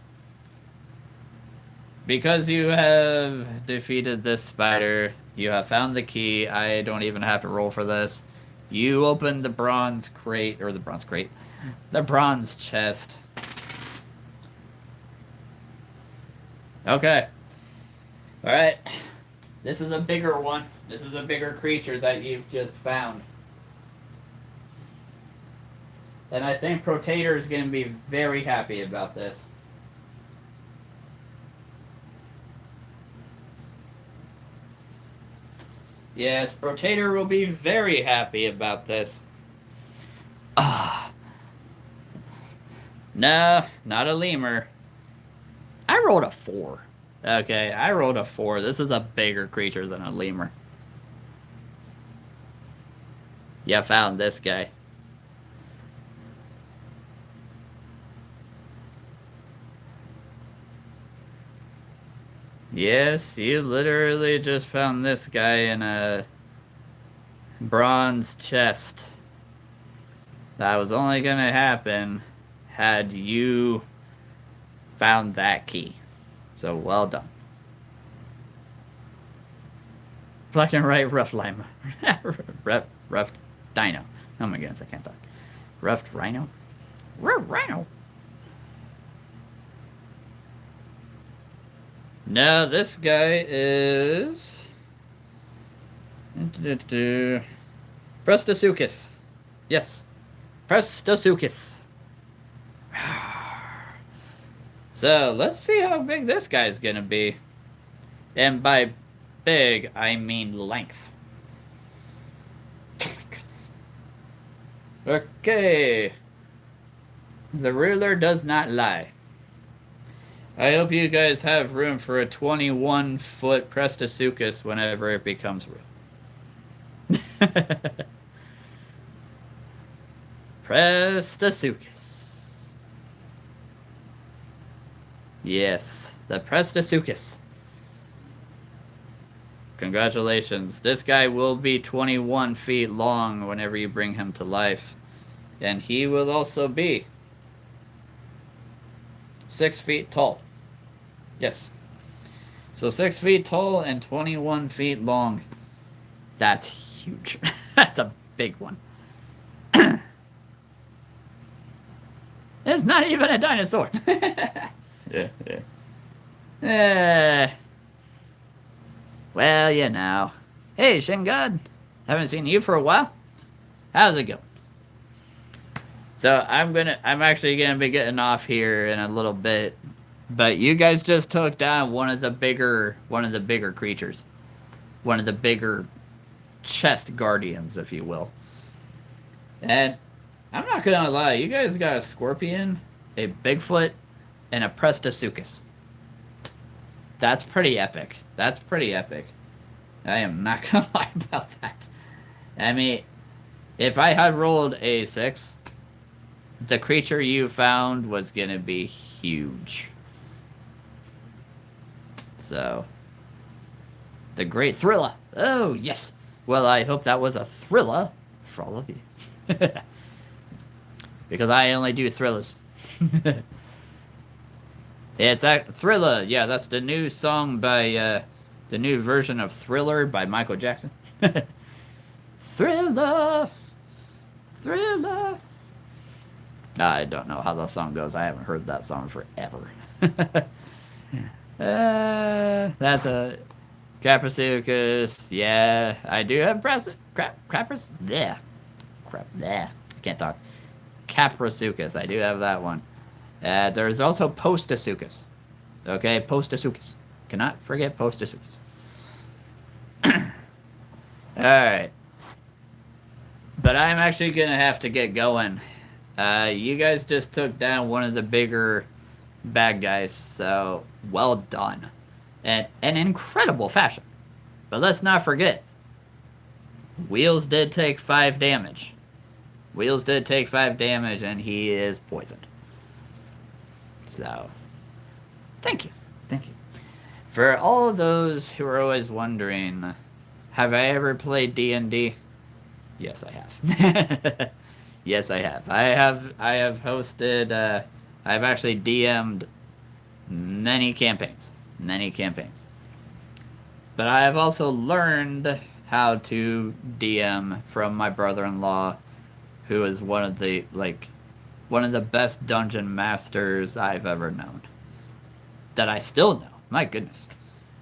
because you have defeated this spider, you have found the key. I don't even have to roll for this. You open the bronze crate, or the bronze chest. Okay. Alright. This is a bigger one. This is a bigger creature that you've just found. And I think Protator is going to be very happy about this. Yes, Protator will be very happy about this. No, not a lemur. I rolled a 4. Okay, I rolled a 4. This is a bigger creature than a lemur. Yeah, found this guy. Yes, you literally just found this guy in a bronze chest. That was only gonna happen had you found that key. So well done. Black and right, rough lime. rough dino. Oh my goodness, I can't talk. Roughed rhino? Rhino? Now this guy is... Prestosukis. Yes. Prestosukis. So, let's see how big this guy's gonna be. And by big, I mean length. Oh my goodness. Okay. The ruler does not lie. I hope you guys have room for a 21-foot Prestosukis whenever it becomes real. Prestosukis. Yes, the Prestosukis. Congratulations. This guy will be 21 feet long whenever you bring him to life. And he will also be 6 feet tall. Yes. So 6 feet tall and 21 feet long. That's huge. That's a big one. It's not even a dinosaur. Yeah. Well, you know. Hey, Shin God. Haven't seen you for a while. How's it going? So I'm actually gonna be getting off here in a little bit, but you guys just took down one of the bigger creatures, one of the bigger chest guardians, if you will. And I'm not gonna lie, you guys got a scorpion, a Bigfoot, and a Prestosuchus. That's pretty epic. That's pretty epic. I am not gonna lie about that. I mean, if I had rolled a 6, the creature you found was gonna be huge. So, the Great Thriller. Oh, yes. Well, I hope that was a thriller for all of you. Because I only do thrillers. It's that Thriller. Yeah, that's the new song by, the new version of Thriller by Michael Jackson. Thriller. Thriller. I don't know how the song goes. I haven't heard that song forever. That's a Caprasuchus. Yeah, I do have Caprus. Yeah, crap. Yeah, I can't talk. Caprasuchus. I do have that one. There's also Postosuchus. Okay, Postosuchus. Cannot forget Postosuchus. Alright. But I'm actually gonna have to get going. You guys just took down one of the bigger bad guys, so well done. And an incredible fashion. But let's not forget, Wheels did take 5 damage. Wheels did take 5 damage, and he is poisoned. So, thank you. Thank you. For all of those who are always wondering, have I ever played D&D? Yes, I have. Yes, I have. I have hosted, I've actually DM'd many campaigns. Many campaigns. But I have also learned how to DM from my brother-in-law, who is one of the best dungeon masters I've ever known. That I still know. My goodness.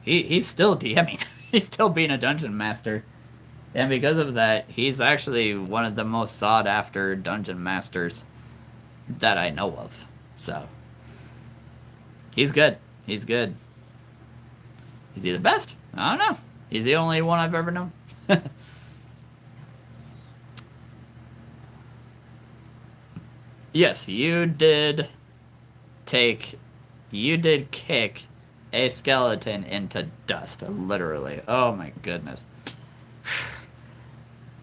He's still DMing. He's still being a dungeon master. And because of that, he's actually one of the most sought after dungeon masters that I know of. So, he's good. He's good. Is he the best? I don't know. He's the only one I've ever known. Yes, you did kick a skeleton into dust, literally. Oh my goodness.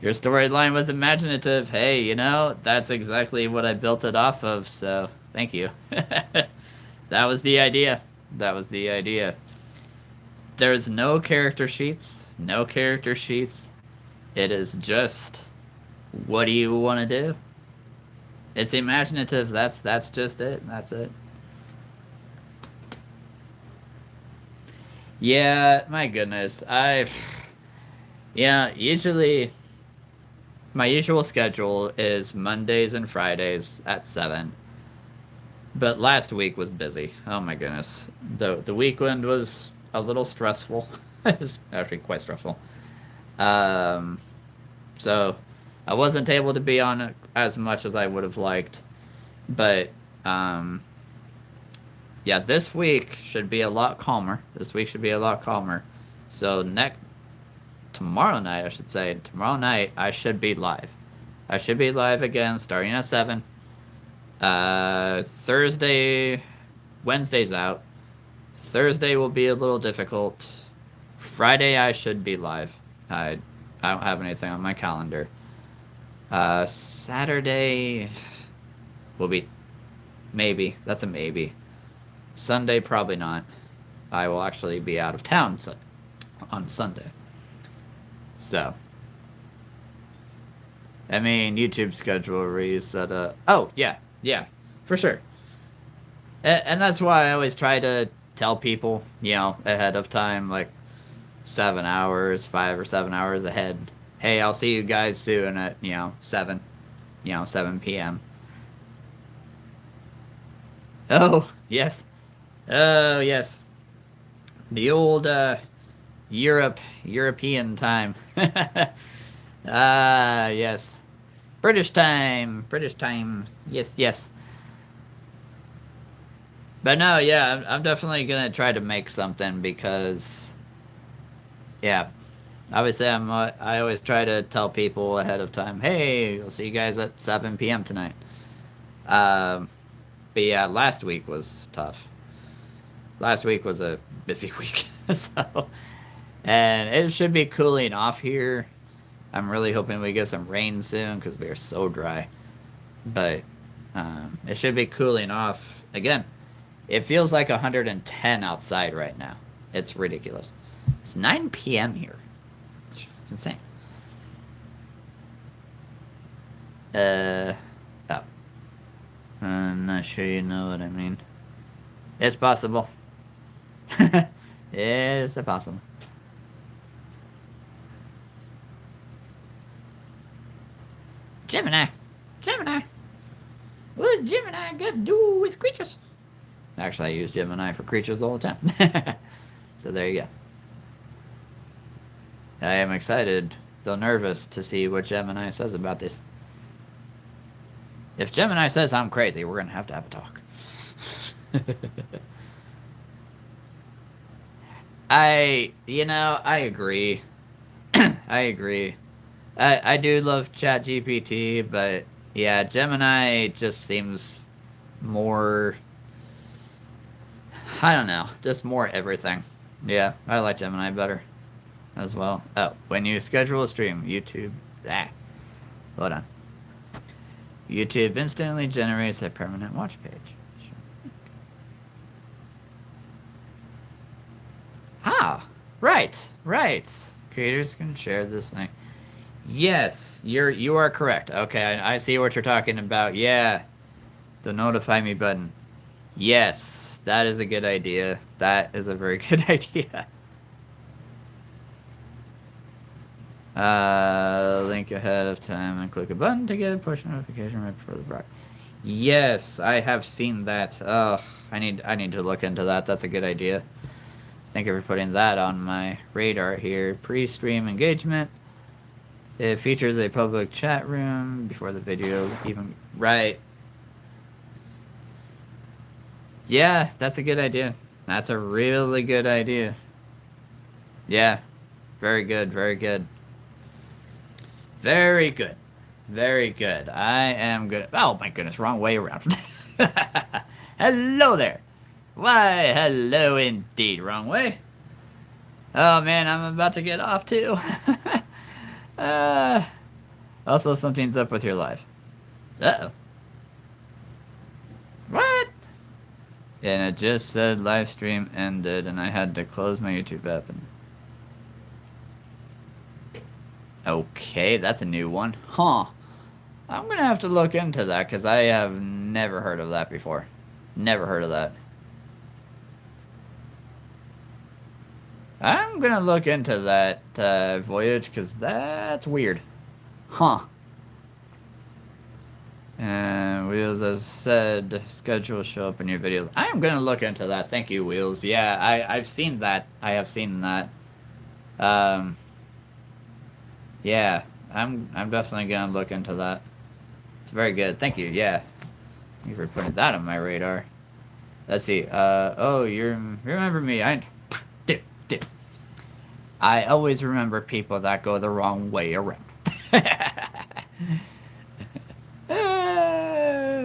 Your storyline was imaginative. Hey, you know, that's exactly what I built it off of, so thank you. That was the idea. That was the idea. There's no character sheets. No character sheets. It is just, what do you want to do? It's imaginative. That's just it. That's it. Yeah, my goodness. Usually my usual schedule is Mondays and Fridays at 7. But last week was busy. Oh my goodness. The weekend was a little stressful. It was actually quite stressful. So I wasn't able to be on as much as I would have liked. But yeah, this week should be a lot calmer. So tomorrow night, I should say, I should be live. I should be live again, starting at 7. Wednesday's out. Thursday will be a little difficult. Friday, I should be live. I don't have anything on my calendar. Saturday will be maybe. That's a maybe. Sunday, probably not. I will actually be out of town on Sunday. So, I mean, YouTube schedule reset. Oh, yeah, for sure. And that's why I always try to tell people, ahead of time, like 5 or 7 hours ahead. Hey, I'll see you guys soon at, 7 p.m. Oh, yes. Oh, yes. The old, European time. Ah, yes. British time. British time. Yes, yes. But no, yeah, I'm definitely gonna try to make something because, yeah, obviously I always try to tell people ahead of time, hey, we'll see you guys at 7 p.m. tonight. Um, but yeah, last week was tough. Last week was a busy week, so and it should be cooling off here. I'm really hoping we get some rain soon because we are so dry. But it should be cooling off again. It feels like 110 outside right now. It's ridiculous. It's 9 p.m. here. It's insane. Uh, oh. I'm not sure you know what I mean. It's possible. It's possible. Gemini. Gemini. What Gemini got to do with creatures? Actually, I use Gemini for creatures all the time. So there you go. I am excited, though nervous, to see what Gemini says about this. If Gemini says I'm crazy, we're going to have a talk. I agree. I agree. I do love ChatGPT, but yeah, Gemini just seems more. I don't know, just more everything. Yeah, I like Gemini better as well. Oh, when you schedule a stream, YouTube. Hold on. YouTube instantly generates a permanent watch page. Sure. Ah, right. Creators can share this thing. Yes, you are correct. Okay, I see what you're talking about. Yeah, the notify me button. Yes, that is a good idea. That is a very good idea. Link ahead of time and click a button to get a push notification right before the broadcast. Yes, I have seen that. I need to look into that. That's a good idea. Thank you for putting that on my radar here. Pre-stream engagement. It features a public chat room before the video even. Right. Yeah, that's a good idea. That's a really good idea. Yeah. Very good, very good. Very good. Very good. I am good. Oh my goodness, wrong way around. Hello there. Why, hello indeed. Wrong way. Oh man, I'm about to get off too. uh, also, something's up with your life. Uh-oh. What? And it just said live stream ended, and I had to close my YouTube app. Okay, that's a new one. Huh. I'm gonna have to look into that, because I have never heard of that before. Never heard of that. I'm gonna look into that, Voyage, because that's weird. Huh. And Wheels, as said, schedule show up in your videos. I am gonna look into that. Thank you, Wheels. Yeah, I've seen that. I have seen that. Yeah, I'm definitely gonna look into that. It's very good. Thank you. Yeah, thank you for putting that on my radar. Let's see. Oh, you remember me? Dip. I always remember people that go the wrong way around.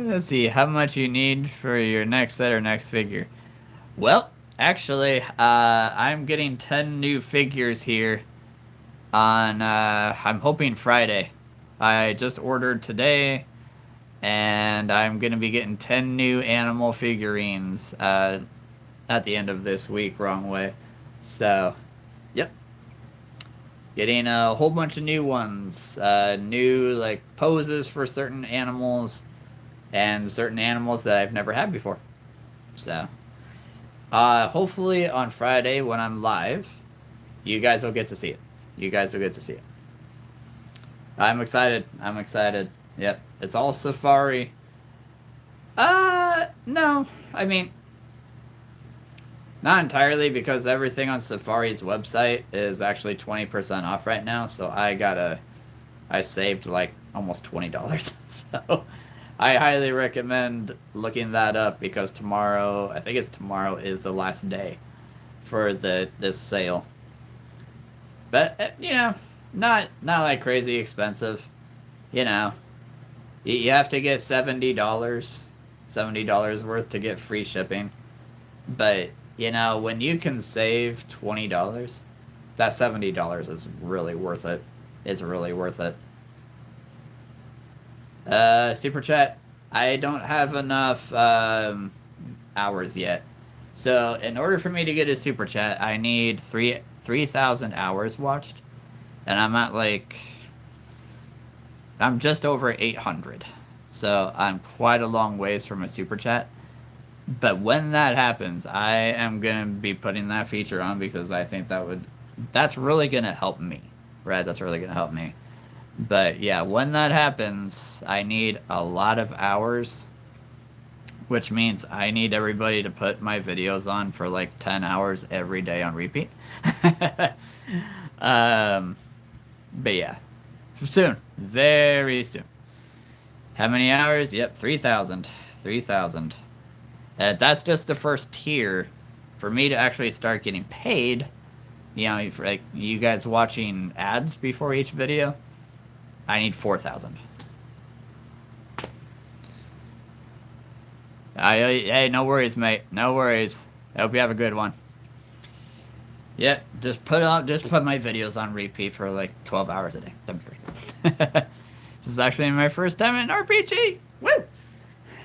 Let's see, how much you need for your next set or next figure. Well, actually, I'm getting 10 new figures here on, I'm hoping Friday. I just ordered today, and I'm going to be getting 10 new animal figurines at the end of this week, wrong way. So, yep. Getting a whole bunch of new ones, new, like, poses for certain animals, and certain animals that I've never had before. So, hopefully on Friday when I'm live, you guys will get to see it. You guys will get to see it. I'm excited. I'm excited. Yep. It's all Safari. No. I mean, not entirely, because everything on Safari's website is actually 20% off right now, so I gotta I saved like almost $20. So I highly recommend looking that up because tomorrow, I think it's tomorrow, is the last day for this sale. But you know, not like crazy expensive. You know, you have to get $70 worth to get free shipping. But you know, when you can save $20, that $70 is really worth it. It's really worth it. Super chat. I don't have enough hours yet. So in order for me to get a super chat, I need 3,000 hours watched, and I'm just over 800. So I'm quite a long ways from a super chat. But when that happens, I am gonna be putting that feature on because I think that's really gonna help me, right? That's really gonna help me. But yeah, when that happens, I need a lot of hours, which means I need everybody to put my videos on for like 10 hours every day on repeat. But yeah, soon, very soon. How many hours? Yep, 3,000. 3,000. That's just the first tier. For me to actually start getting paid, you know, for like you guys watching ads before each video, I need 4,000. Hey, no worries, mate. No worries. I hope you have a good one. Yep, just put my videos on repeat for like 12 hours a day. That'd be great. This is actually my first time in RPG. Woo!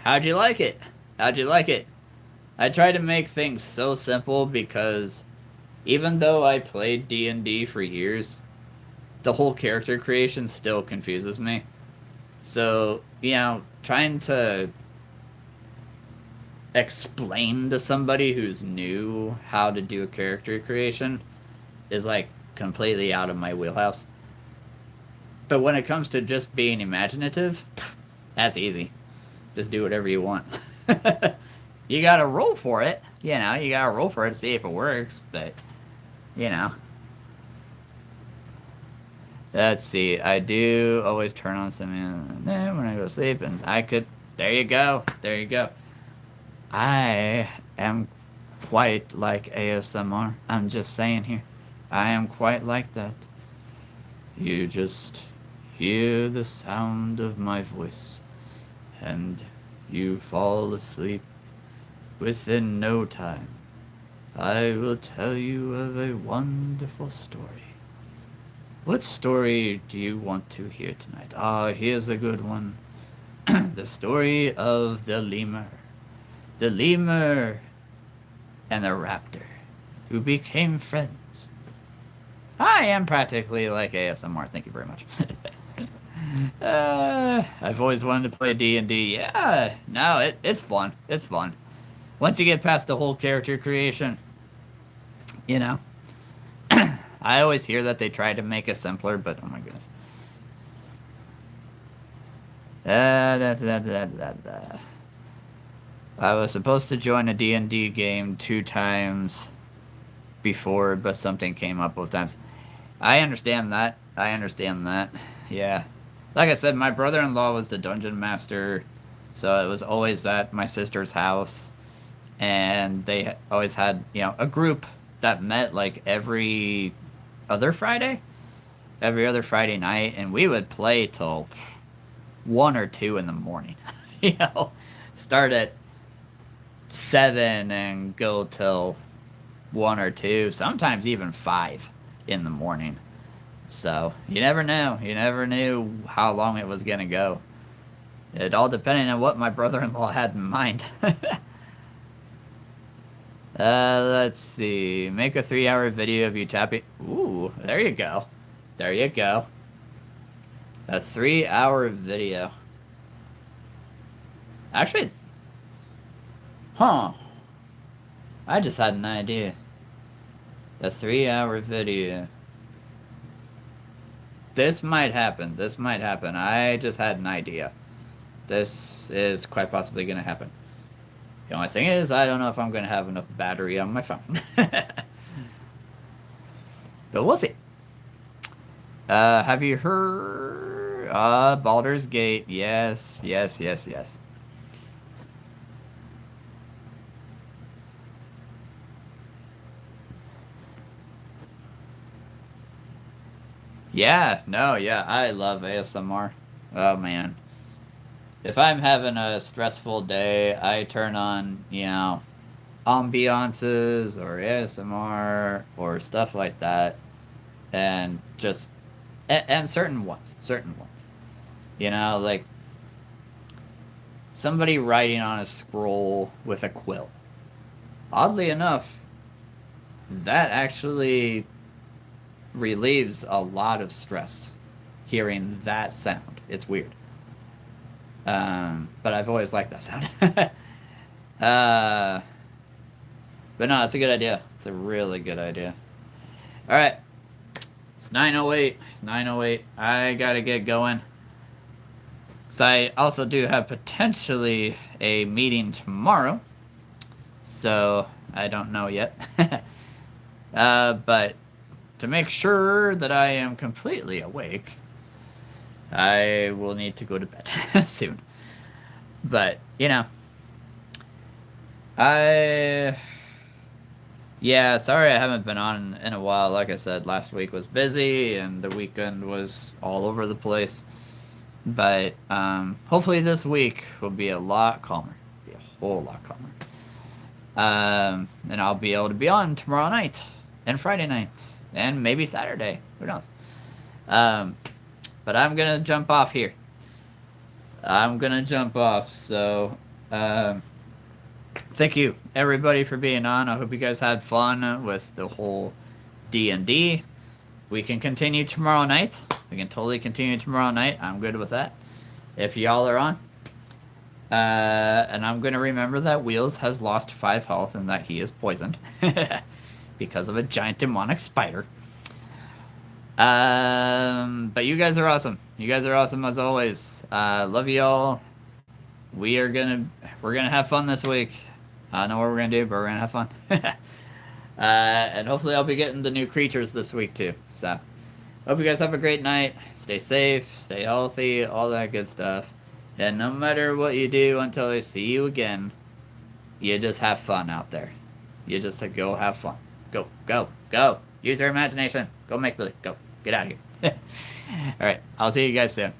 How'd you like it? How'd you like it? I try to make things so simple because even though I played D&D for years, the whole character creation still confuses me. So, you know, trying to explain to somebody who's new how to do a character creation is like completely out of my wheelhouse. But when it comes to just being imaginative, that's easy. Just do whatever you want. You gotta roll for it. You know, you gotta roll for it to see if it works, but, you know. Let's see. I do always turn on something when I go to sleep, and there you go. There you go. I am quite like ASMR. I'm just saying here. I am quite like that. You just hear the sound of my voice, and you fall asleep within no time. I will tell you of a wonderful story. What story do you want to hear tonight? Ah, here's a good one. The story of the lemur. The lemur and the raptor, who became friends. I am practically like ASMR, thank you very much. I've always wanted to play D&D. Yeah, no, it's fun. It's fun. Once you get past the whole character creation, you know. I always hear that they try to make it simpler, but oh my goodness. I was supposed to join a D&D game 2 times before, but something came up both times. I understand that. Yeah. Like I said, my brother-in-law was the dungeon master, so it was always at my sister's house, and they always had, you know, a group that met like every other Friday night, and we would play till 1 or 2 in the morning. You know, start at 7 and go till 1 or 2, sometimes even 5 in the morning. So you never know. You never knew how long it was gonna go. It all depended on what my brother-in-law had in mind. Let's see. Make a 3-hour video of you tapping. Ooh, there you go. There you go. A 3-hour video. Actually, I just had an idea. A 3-hour video. This might happen. I just had an idea. This is quite possibly going to happen. The only thing is, I don't know if I'm going to have enough battery on my phone. But we'll see. Have you heard Baldur's Gate. Yes, yes, yes, yes. Yeah, no, yeah, I love ASMR. Oh man. If I'm having a stressful day, I turn on, ambiances or ASMR or stuff like that, and just and certain ones. Like somebody writing on a scroll with a quill. Oddly enough, that actually relieves a lot of stress hearing that sound. It's weird. But I've always liked that sound. uh, but no, it's a good idea. It's a really good idea. All right, it's 9:08. 9:08. I gotta get going. So I also do have potentially a meeting tomorrow. So I don't know yet. But to make sure that I am completely awake, I will need to go to bed soon. But, I. Yeah, sorry I haven't been on in a while. Like I said, last week was busy and the weekend was all over the place. But hopefully this week will be a lot calmer. Be a whole lot calmer. And I'll be able to be on tomorrow night and Friday nights and maybe Saturday. Who knows? But I'm gonna jump off here. I'm gonna jump off. So, thank you everybody for being on. I hope you guys had fun with the whole D&D. We can continue tomorrow night. We can totally continue tomorrow night. I'm good with that. If y'all are on. And I'm going to remember that Wheels has lost 5 health and that he is poisoned. Because of a giant demonic spider. But you guys are awesome. You guys are awesome as always. Love y'all. We're gonna have fun this week. I don't know what we're gonna do, but we're gonna have fun. And hopefully I'll be getting the new creatures this week too. So hope you guys have a great night. Stay safe, stay healthy, all that good stuff. And no matter what you do until I see you again, you just have fun out there. You just go have fun. Go, go, go. Use your imagination. Go make believe. Go. Get out of here. Alright, I'll see you guys soon.